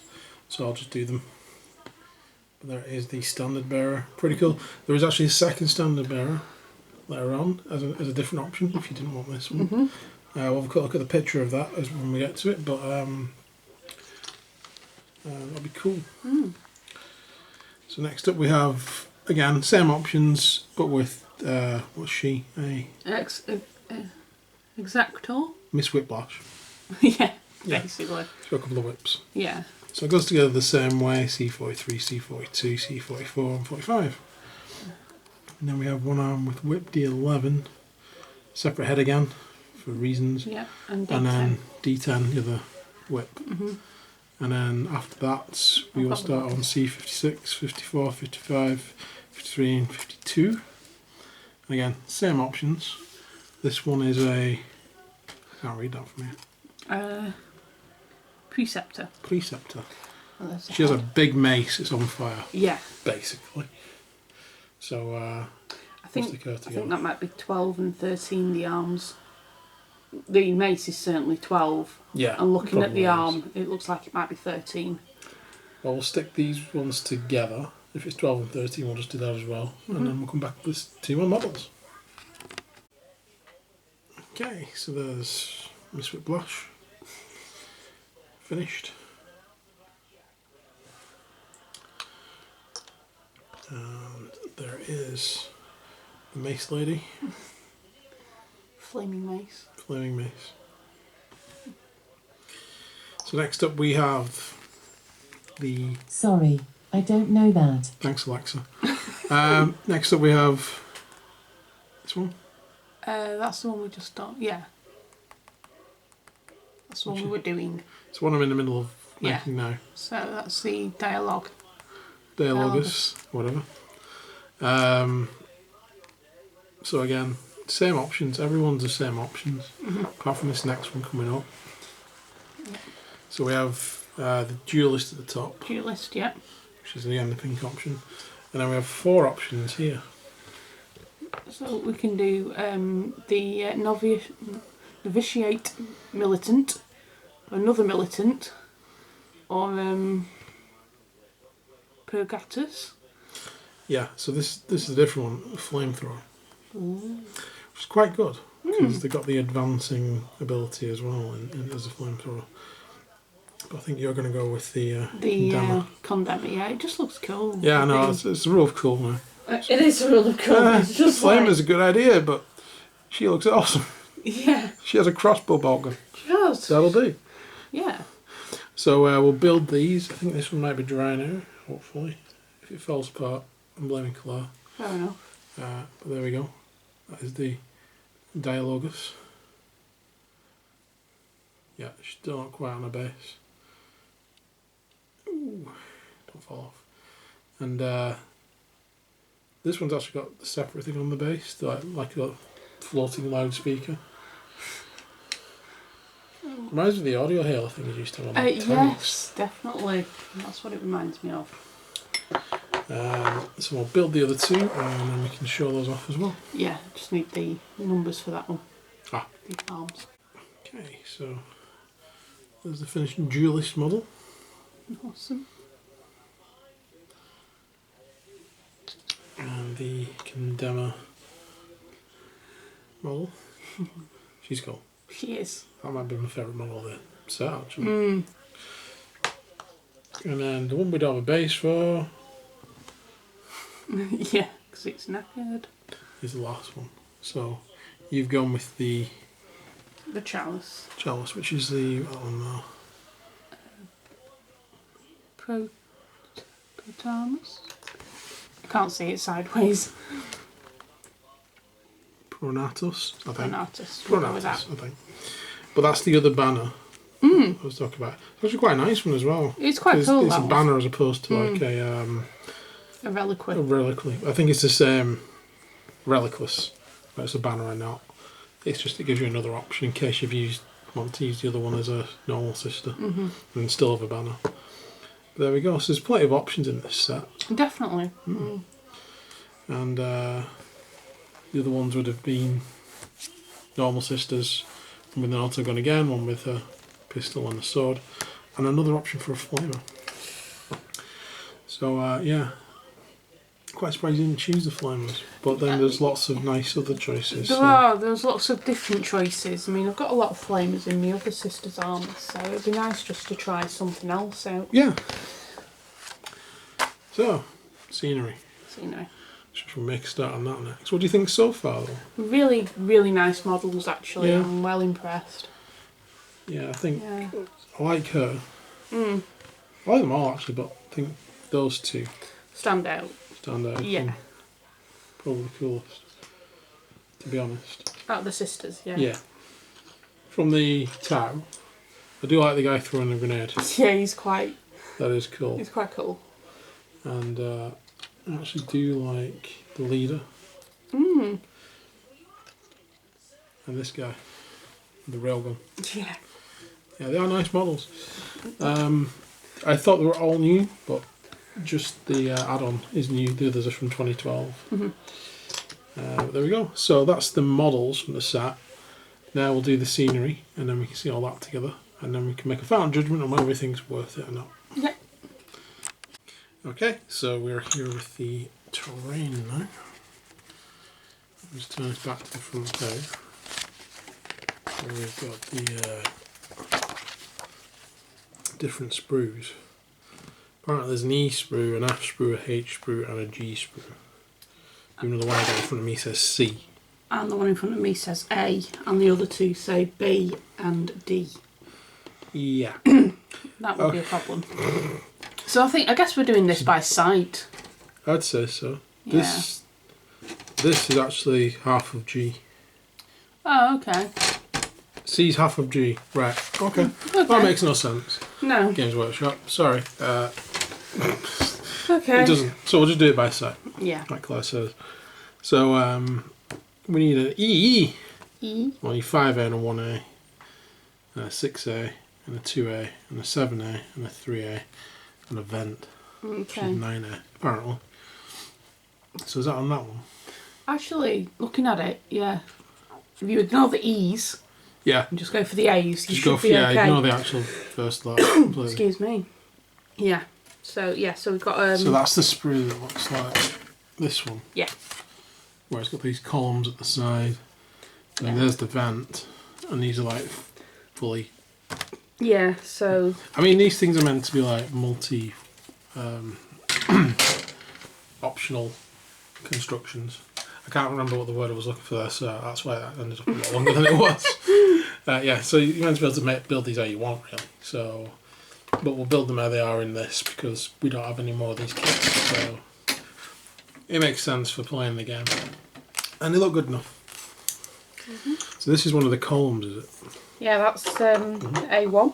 So I'll just do them. But there is the standard bearer. Pretty cool. There is actually a second standard bearer later on as a different option if you didn't want this one. We'll have a quick look at the picture of that as when we get to it, but that'll be cool. So next up we have, again, same options, but with, what's she? Exactor? Miss Whiplash. Yeah, basically. She's got a couple of whips. Yeah. So it goes together the same way, C43, C42, C44 and 45. And then we have one arm with whip, D11, separate head again, for reasons. Yeah, and D10. And then D10, the other whip. And then after that, we will start on C56, 54, 55, 53 and 52. And again, same options. This one is I can't read that from here. Preceptor. Preceptor. Oh, she has a big mace, it's on fire. Yeah. Basically. So, I think that might be 12 and 13, the arms. The mace is certainly 12. Yeah. And looking at the arm, it looks like it might be 13. Well, we'll stick these ones together. If it's 12 and 13, we'll just do that as well. And then we'll come back with 2 more models. Okay, so there's Miss Whiplash. Finished. And there is the Mace Lady. Flaming mace. Flaming mace. So next up we have the... Sorry, I don't know that. Thanks, Alexa. Next up we have this one. That's the one we just done. Yeah. That's the one we were doing. It's one I'm in the middle of making now. So that's the dialogue. Dialogus, whatever. So again, same options. Everyone's the same options, apart from this next one coming up. Yeah. So we have the duelist at the top. Duelist, yeah. Which is again the pink option. And then we have 4 options here. So we can do the novitiate militant, another militant, or purgatus. Yeah, so this is a different one, a flamethrower. Which is quite good, because they've got the advancing ability as well as a flamethrower. But I think you're going to go with the Condemner, yeah, it just looks cool. Yeah, I know, it's a real cool now. It is really cool. It's just Flamer's a good idea, but she looks awesome. Yeah. She has a crossbow bow gun. She does. That'll do. Yeah. So we'll build these. I think this one might be dry now, hopefully. If it falls apart, I'm blaming Claire. Fair enough. But there we go. That is the Dialogus. Yeah, she's still not quite on her base. Ooh, don't fall off. And this one's actually got a separate thing on the base, like a floating loudspeaker. Reminds me of the audio hail thing you used to have on the tanks. Yes, definitely. That's what it reminds me of. So we'll build the other 2 and then we can show those off as well. Yeah, just need the numbers for that one. The arms. Okay, so there's the finished duelist model. Awesome. And the Condemner model. She's cool. She is. That might be my favourite model of the set, actually. And then the one we don't have a base for... yeah, because it's knackered. Is the last one. So you've gone with the... The chalice. Chalice, which is the... that one there. Protamus? I can't see it sideways. Pronatus, I think. Pronatus, I think. But that's the other banner I was talking about. It's actually quite a nice one as well. It's quite cool. It's a banner as opposed to like a reliquary. A reliquary. I think it's the same reliquous, but it's a banner and not. It's just it gives you another option in case want to use the other one as a normal sister and still have a banner. But there we go. So there's plenty of options in this set. Definitely. And the other ones would have been normal sisters, one with an auto gun again, one with a pistol and a sword, and another option for a flamer. So yeah, quite surprised you didn't choose the flamers, but then there's lots of nice other choices. There's lots of different choices. I mean, I've got a lot of flamers in my other sister's armour, so it'd be nice just to try something else out. Yeah. So, scenery. We'll make a start on that next. What do you think so far, though? Really, really nice models, actually. Yeah. I'm well impressed. Yeah, I think I like her. I like them all, actually, but I think those 2 stand out. Yeah. Probably the coolest, to be honest. Out of the sisters, yeah. Yeah. From the Tau, I do like the guy throwing the grenade. Yeah, he's quite... That is cool. He's quite cool. And I actually do like the leader. And this guy, the railgun. Yeah. Yeah, they are nice models. I thought they were all new, but just the add-on is new. The others are from 2012. But there we go. So that's the models from the set. Now we'll do the scenery, and then we can see all that together, and then we can make a final judgment on whether everything's worth it or not. Yeah. Okay, so we're here with the terrain now. Let's turn this back to the front page. So we've got the different sprues. Apparently there's an E sprue, an F sprue, a H sprue and a G sprue. Even though the one I got in front of me says C. And the one in front of me says A, and the other 2 say B and D. Yeah. That would be a problem. So I guess we're doing this by sight. I'd say so. Yeah. This is actually half of G. Oh, okay. C's half of G. Right. Okay. That makes no sense. No. Games Workshop. Sorry. Okay. It doesn't. So we'll just do it by sight. Yeah. Like Claire says. So we need an E. E. Well, you 5A and a 1A, and a 6A, and a 2A, and a 7A, and a 3A, and a vent. Okay. Which is 9A, apparently. So is that on that one? Actually, looking at it, yeah. If you ignore the E's, yeah, and just go for the A's, you just should go for be yeah. okay. Ignore the actual first letter. Excuse me. Yeah. So we've got. So that's the sprue that looks like this one. Yeah. Where it's got these columns at the side. And there's the vent, and these are like fully. Yeah. So. I mean, these things are meant to be like optional constructions. I can't remember what the word I was looking for there, so that's why that ended up a lot longer than it was. Yeah, so you're meant to be able to build these how you want, really. So, but we'll build them how they are in this because we don't have any more of these kits. So it makes sense for playing the game, and they look good enough. Mm-hmm. So this is one of the columns, is it? Yeah, that's A1.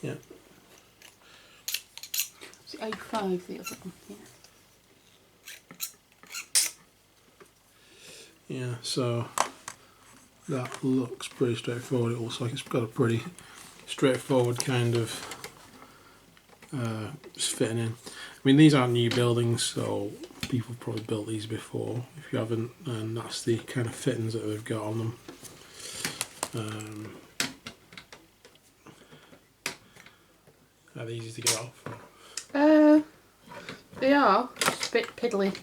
Yeah. Is it A5 the other one? Yeah. Yeah, so that looks pretty straightforward. It looks like it's got a pretty straightforward kind of just fitting in. I mean, these aren't new buildings, so people have probably built these before. If you haven't, then that's the kind of fittings that they've got on them. Are they easy to get off? They are. Just a bit piddly.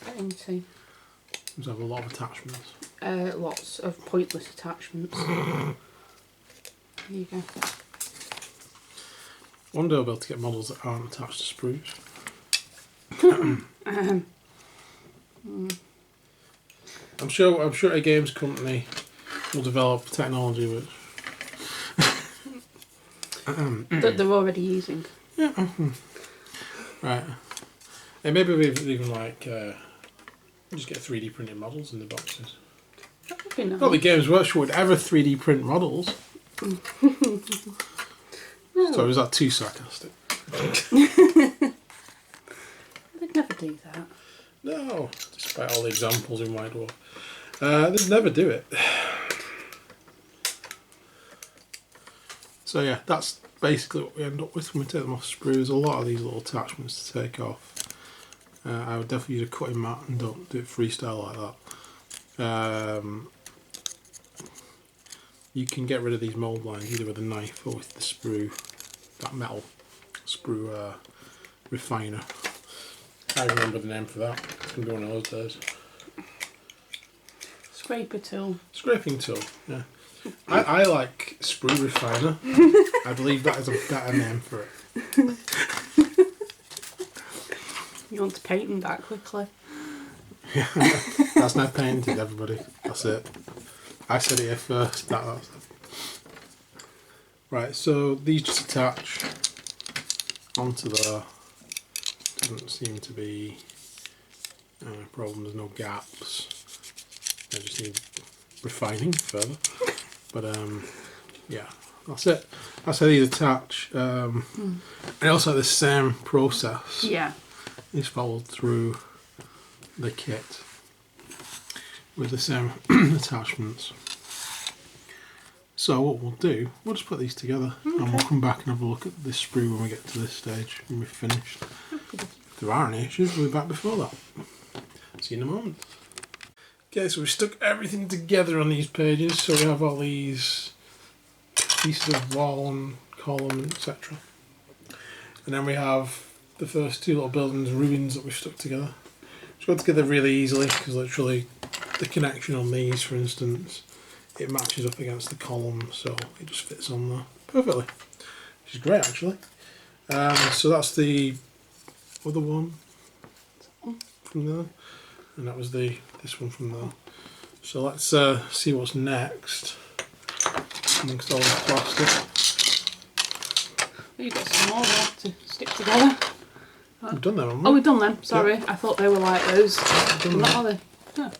Get into. There's have a lot of attachments. Lots of pointless attachments. There you go. One day I'll be able to get models that aren't attached to sprues. I'm sure a games company will develop technology which that they're already using. Yeah. Right. And maybe we've even like just get 3D printed models in the boxes. That would be nice. Not the Games Workshop would ever 3D print models. No. So is that too sarcastic? They'd never do that. No, despite all the examples we might want. They'd never do it. So yeah, that's basically what we end up with when we take them off sprues. A lot of these little attachments to take off. I would definitely use a cutting mat and don't do it freestyle like that. You can get rid of these mould lines either with a knife or with the sprue, that metal sprue refiner. I remember the name for that. It's going to be one of those days. Scraper tool. Scraping tool, yeah. I like sprue refiner. I believe that is a better name for it. You want to patent that quickly? Yeah, that's now painted, everybody. That's it. I said it here first. That's it. Right, so these just attach onto there. Doesn't seem to be a problem. There's no gaps. I just need refining further. But yeah, that's it. That's how these attach. And also the same process. Yeah. Is followed through the kit with the same attachments. So what we'll do, we'll just put these together and we'll come back and have a look at this sprue when we get to this stage when we've finished. If there are any issues, we'll be back before that. See you in a moment. Okay, so we've stuck everything together on these pages, so we have all these pieces of wall and column, etc. And then we have the first two little buildings ruins that we've stuck together. It's got together really easily because literally the connection on these, for instance, it matches up against the column, so it just fits on there perfectly, which is great actually. So that's the other one from there, and that was this one from there. So let's see what's next amongst all the plastic. You've got some more there to stick together. We've done them, haven't we? Oh, we've done them. Sorry, Yeah. I thought they were like those. They're not, are they? Yeah.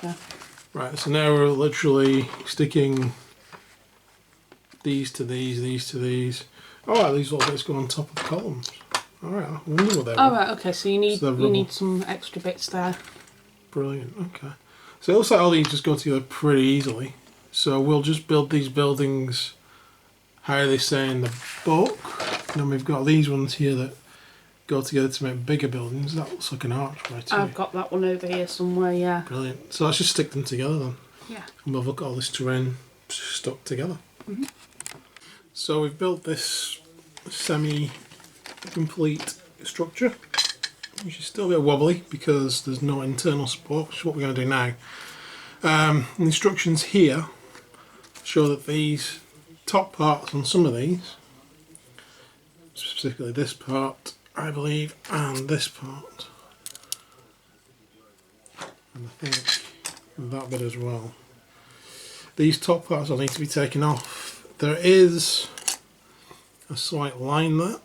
Yeah. Right, so now we're literally sticking these to these to these. Oh, right, these little bits go on top of columns. Alright, I wonder what they Oh, were. right, okay, so you need some extra bits there. Brilliant, okay. So it looks like all these just go together pretty easily. So we'll just build these buildings how they say in the book. And then we've got these ones here that go together to make bigger buildings. That looks like an archway too. I've got that one over here somewhere, yeah. Brilliant. So let's just stick them together then. Yeah. And we'll look at all this terrain stuck together. Mm-hmm. So we've built this semi-complete structure, which is still a bit wobbly because there's no internal support, which is what we're going to do now. The instructions here show that these top parts on some of these, specifically this part, I believe, and this part, and I think that bit as well, these top parts will need to be taken off. There is a slight line there,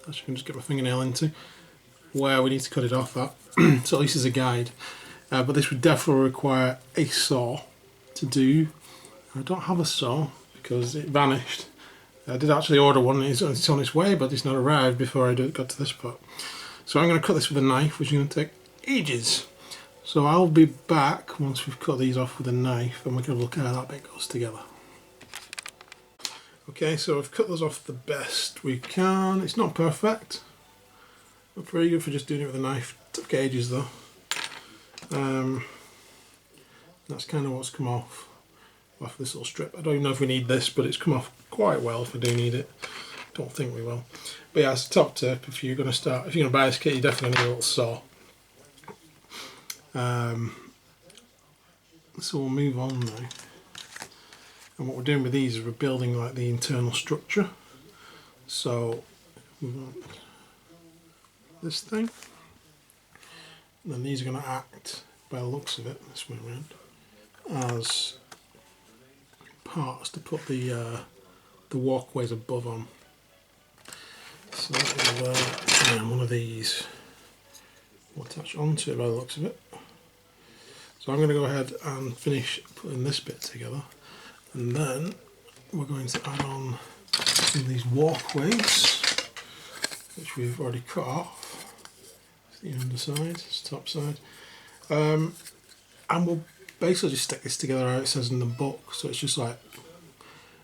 which I can just get my fingernail into, where we need to cut it off at, so at least as a guide. But this would definitely require a saw to do. I don't have a saw because it vanished. I did actually order one, it's on its way, but it's not arrived before I got to this part. So I'm going to cut this with a knife, which is going to take ages. So I'll be back once we've cut these off with a knife and we can look at how that bit goes together. Okay, so I've cut those off the best we can. It's not perfect, but pretty good for just doing it with a knife. Took ages though. That's kind of what's come off this little strip. I don't even know if we need this, but it's come off quite well if we do need it. Don't think we will. But yeah, it's a top tip if you're going to buy this kit, you definitely need a little saw. So we'll move on now. And what we're doing with these is we're building like the internal structure. So we want this thing. And then these are going to act, by the looks of it, this way around, as parts to put the walkways above on. So one of these will attach onto it by the looks of it. So I'm going to go ahead and finish putting this bit together, and then we're going to add on some of these walkways, which we've already cut off. It's the underside, it's the top side. And we'll basically just stick this together how it says in the book, so it's just like,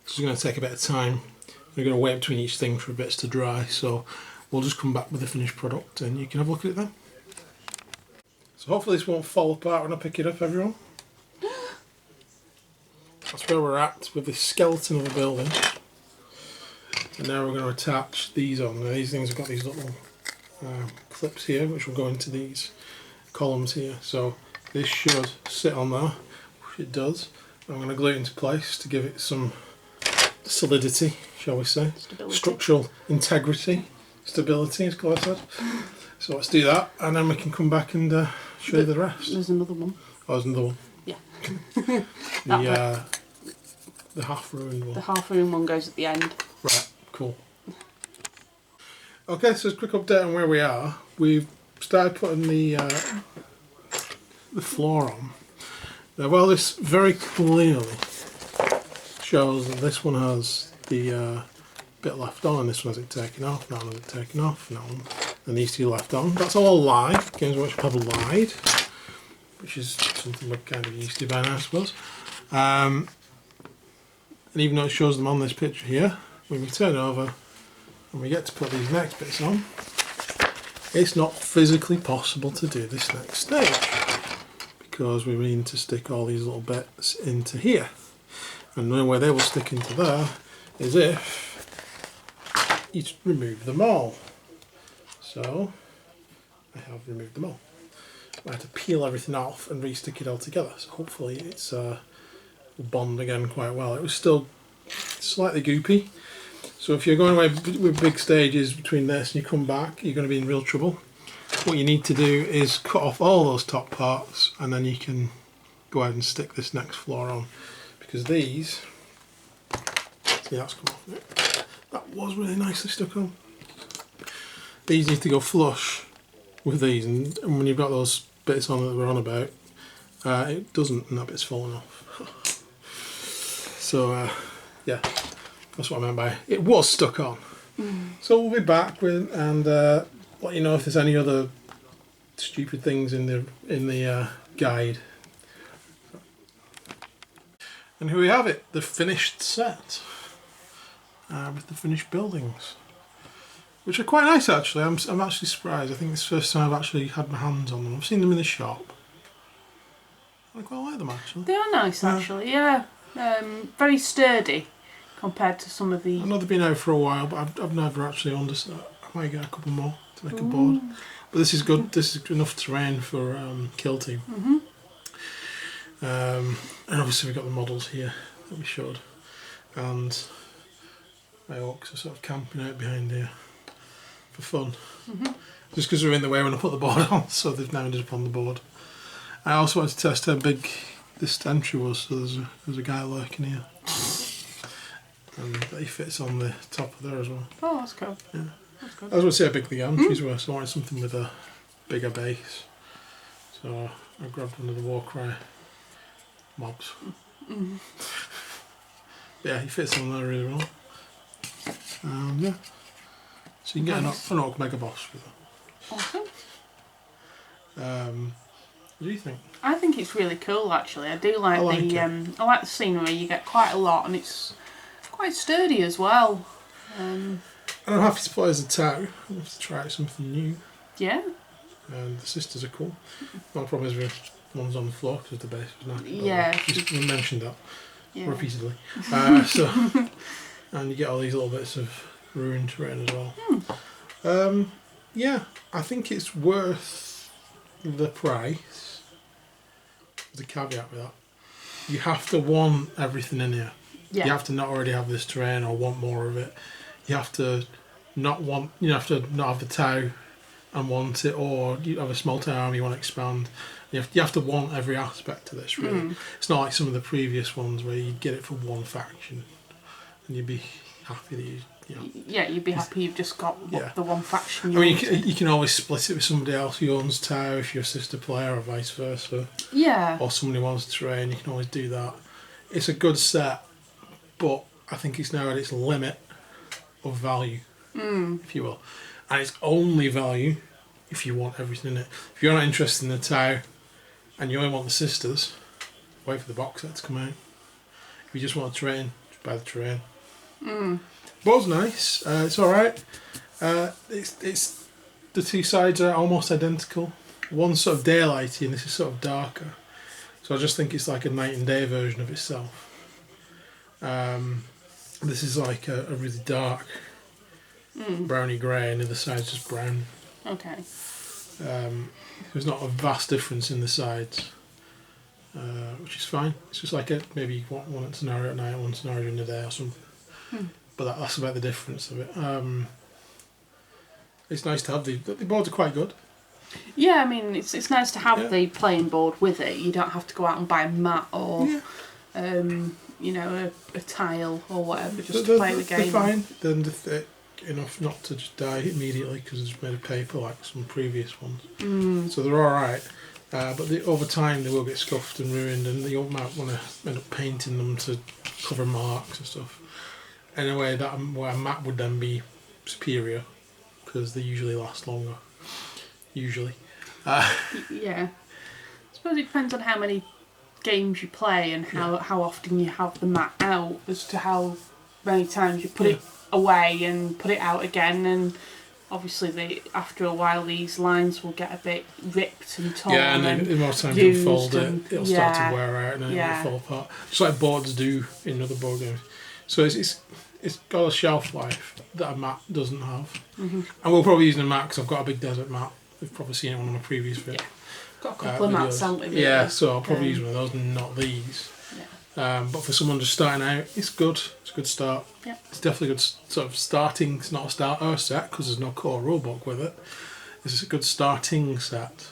it's going to take a bit of time. We're going to wait between each thing for bits to dry, so we'll just come back with the finished product and you can have a look at it then. So hopefully this won't fall apart when I pick it up, everyone. That's where we're at with the skeleton of the building. And now we're going to attach these on. Now these things have got these little clips here, which will go into these columns here. So this should sit on there, which it does. I'm going to glue it into place to give it some solidity, shall we say. Stability. Structural integrity. Stability, as Claire said. So let's do that, and then we can come back and show you the rest. There's another one. Oh, there's another one. Yeah. The half-ruined one. The half-room one goes at the end. Right, cool. Okay, so a quick update on where we are. We've started putting the floor on. Now, while this very clearly shows that this one has the bit left on and this one has it taken off, that one has it taken off, and that one, and these two left on. That's all a lie. Games Workshop have lied, which is something we're kind of used to by now, I suppose. And even though it shows them on this picture here, when we turn it over and we get to put these next bits on, it's not physically possible to do this next stage because we need to stick all these little bits into here. And the only way they will stick into there is if you remove them all. So I have removed them all. I had to peel everything off and re-stick it all together. So hopefully it's will bond again quite well. It was still slightly goopy. So if you're going away with big stages between this and you come back, you're going to be in real trouble. What you need to do is cut off all those top parts and then you can go ahead and stick this next floor on. because these, see that's come off it. That was really nicely stuck on. These need to go flush with these, and when you've got those bits on that we're on about, it doesn't, and that bit's fallen off. So yeah, that's what I meant by it was stuck on. So we'll be back with and let you know if there's any other stupid things in the guide. And here we have it, the finished set with the finished buildings, which are quite nice actually. I'm actually surprised. I think this is the first time I've actually had my hands on them. I've seen them in the shop. I quite like them actually. They are nice actually, yeah. Very sturdy compared to some of the... I know they've been out for a while, but I've never actually understood. I might get a couple more to make a board. But this is good. This is enough terrain for Kill Team. And obviously we've got the models here that we showed. And my orcs are sort of camping out behind here for fun. Just because they're in the way when I put the board on, so they've now ended up on the board. I also wanted to test how big this stencher was, so there's a guy lurking here. And he fits on the top of there as well. Oh, that's cool. Yeah. That's good. I was going to say how big the entries were, so I wanted something with a bigger base. So I grabbed one of the Warcry mobs. Yeah, he fits on there really well. Yeah. So you can get an Orc Mega Boss with it. Awesome. What do you think? I think it's really cool actually. I do like, I like the scenery. You get quite a lot, and it's quite sturdy as well. And I'm happy to play as a Tau. I'm have to try out something new. Yeah. And the sisters are cool. My problem is with one's on the floor because the base was knackered. Yeah. We mentioned that repeatedly. And you get all these little bits of ruined terrain as well. Yeah, I think it's worth the price. There's a caveat with that. You have to want everything in here. Yeah. You have to not already have this terrain or want more of it. You have to not want. You have to not have the Tau and want it, or you have a small Tau army you want to expand. You have to want every aspect of this. Really, it's not like some of the previous ones where you get it for one faction and you'd be happy that you know. Yeah, you'd be happy you've just got the one faction. I mean, you can always split it with somebody else who owns Tau if you're a sister player, or vice versa. Yeah. Or somebody wants terrain, you can always do that. It's a good set, but I think it's now at its limit of value, if you will. And it's only value if you want everything in it. If you're not interested in the Tau and you only want the sisters, wait for the box set to come out. If you just want a terrain, just buy the terrain. Board's nice. It's alright. It's the two sides are almost identical. One's sort of daylighty and this is sort of darker. So I just think it's like a night and day version of itself. This is like a really dark browny grey, and the other side's just brown. Okay. There's not a vast difference in the sides, which is fine. It's just like maybe you want one scenario at night, one scenario during the day or something. But that's about the difference of it. It's nice to have the boards are quite good. Yeah, I mean it's nice to have the playing board with it. You don't have to go out and buy a mat or you know, a tile or whatever just to play the game. They're fine. Then they're thick enough not to just die immediately because it's made of paper like some previous ones. So they're alright. But over time they will get scuffed and ruined, and you might want to end up painting them to cover marks and stuff. In a way that where a mat would then be superior because they usually last longer. Usually. Yeah. I suppose it depends on how many games you play and how often you have the mat out as to how many times you put it away and put it out again, and obviously after a while these lines will get a bit ripped and torn. Yeah, and then the more time you fold it, it'll start to wear out and then it'll fall apart. Just like boards do in other board games. So it's got a shelf life that a mat doesn't have. And we'll probably use a mat because I've got a big desert mat. We've probably seen it on my previous video. Got a couple of mats, haven't we? Yeah, so I'll probably use one of those and not these. But for someone just starting out, it's good. It's a good start. Yeah. It's definitely a good sort of starting. It's not a starter set because there's no core rulebook with it. It's just a good starting set.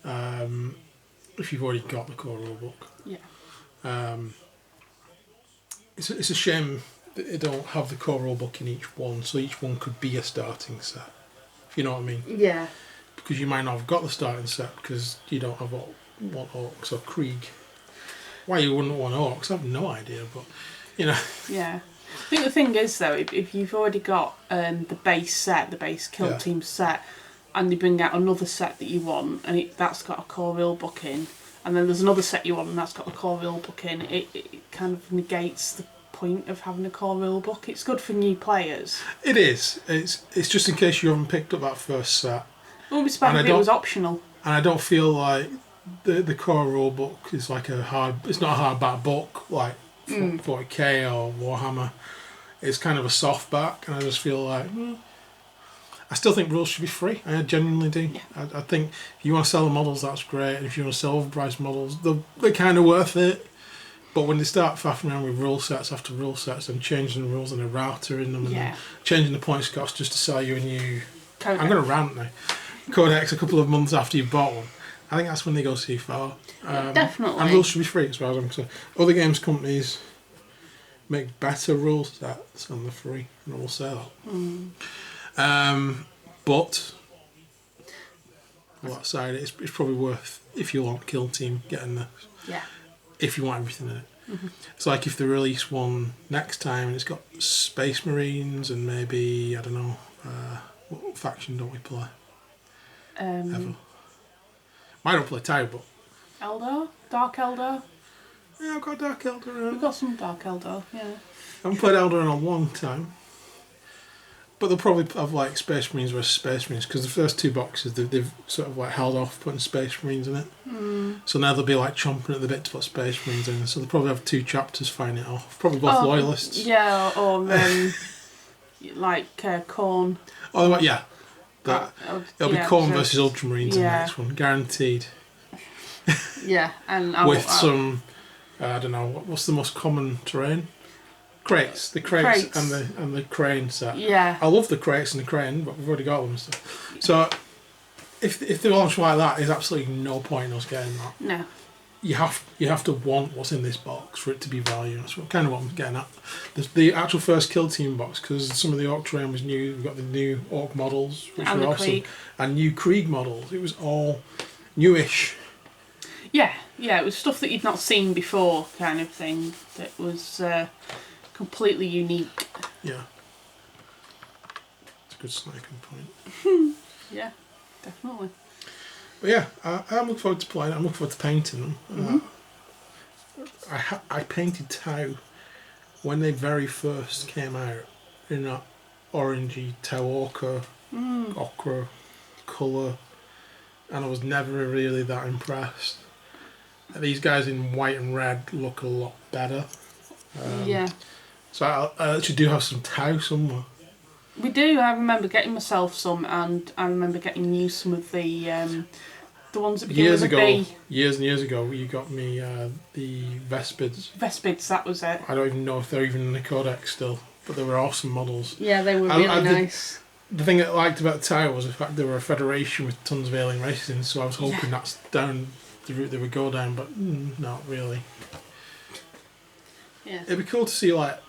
If you've already got the core rulebook. Yeah. it's a shame that they don't have the core rulebook in each one, so each one could be a starting set. If you know what I mean? Yeah. Because you might not have got the starting set because you don't have want orcs or Krieg. Why you wouldn't want orcs, I have no idea, but you know. Yeah. I think the thing is though, if you've already got the base set, the base kill team set, and they bring out another set that you want, and that's got a core rulebook in, and then there's another set you want and that's got a core rulebook in, it kind of negates the point of having a core rulebook. It's good for new players. It is. It's just in case you haven't picked up that first set. It would be smart if it was optional. And I don't feel like the core rulebook is like it's not a hardback book like 40k or Warhammer. It's kind of a soft back, and I just feel like I still think rules should be free. I genuinely do. Yeah. I think if you want to sell the models, that's great. And if you want to sell overpriced models, they're kind of worth it. But when they start faffing around with rule sets after rule sets and changing the rules and a router in them and then changing the points cost just to sell you a new... Codex. I'm going to rant now. Codex a couple of months after you've bought one. I think that's when they go too far. Definitely. And rules should be free as far as I'm concerned. Other games companies make better rule sets and they're free, and I will say that. But on that side, it's probably worth, if you want Kill Team, getting this. Yeah. If you want everything in it. It's like if they release one next time and it's got Space Marines and maybe, I don't know, what faction don't we play? Ever. I don't play Tau, but... Eldar? Dark Eldar? Yeah, I've got Dark Eldar. We've got some Dark Eldar, yeah. I haven't played Eldar in a long time. But they'll probably have like Space Marines versus Space Marines, because the first two boxes they've sort of like held off putting Space Marines in it. So now they'll be like chomping at the bit to put Space Marines in. So they'll probably have two chapters fighting it off. Probably both loyalists. Yeah, or like Khorne. Oh yeah, it'll be Khorne versus Ultramarines in the next one, guaranteed. Yeah, and with some I don't know what's the most common terrain. Crates, the crates. and the crane set. Yeah. I love the crates and the crane, but we've already got them and stuff. So if they launch like that, there's absolutely no point in us getting that. No. You have to want what's in this box for it to be value. That's kind of what I'm getting at. The actual first Kill Team box, because some of the Orc terrain was new. We've got the new Orc models, which were awesome, Krieg. And new Krieg models. It was all newish. Yeah, it was stuff that you'd not seen before, kind of thing. That was completely unique. Yeah. It's a good sniping point. Yeah, definitely. But yeah, I'm looking forward to playing. I'm looking forward to painting them. I painted Tau when they very first came out in that orangey Tau ochre colour, and I was never really that impressed. These guys in white and red look a lot better. Yeah. So I actually do have some Tau somewhere. We do. I remember getting myself some, and I remember getting you some of the ones that begin with a B. Years and years ago, you got me the Vespids. Vespids, that was it. I don't even know if they're even in the Codex still, but they were awesome models. Yeah, they were really nice. The thing I liked about Tau was the fact they were a federation with tons of alien races, so I was hoping that's down the route they would go down, but not really. Yeah. It'd be cool to see like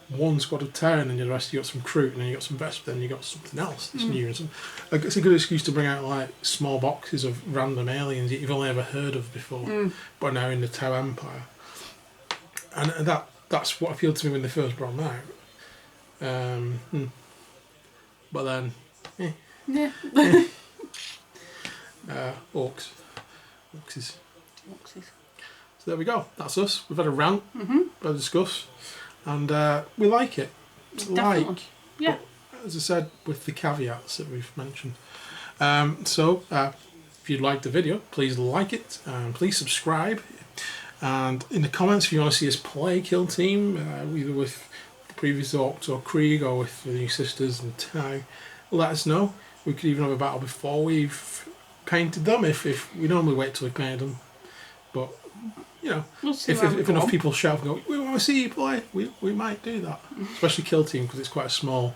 one squad of Tau and then the rest you got some Kroot and then you got some Vesp, then you got something else that's new. And it's a good excuse to bring out like small boxes of random aliens that you've only ever heard of before, but now in the Tau Empire. And that's what appealed to me when they first brought them out. But then, orcs. So there we go. That's us. We've had a rant, we've discuss, and we like it. Definitely. Yeah. But, as I said, with the caveats that we've mentioned. So if you'd like the video, please like it and please subscribe. And in the comments, if you want to see us play Kill Team, either with the previous Orcs or Krieg or with the new Sisters and Tau, let us know. We could even have a battle before we've painted them. If we normally wait till we painted them, but you know, if enough people shout and go, we want to see you play, we might do that. Especially Kill Team, because it's quite a small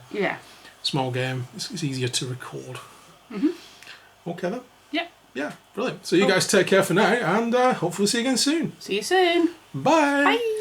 game. It's easier to record. Okay then. Yeah, brilliant. So you guys take care for now, and hopefully see you again soon. See you soon. Bye. Bye.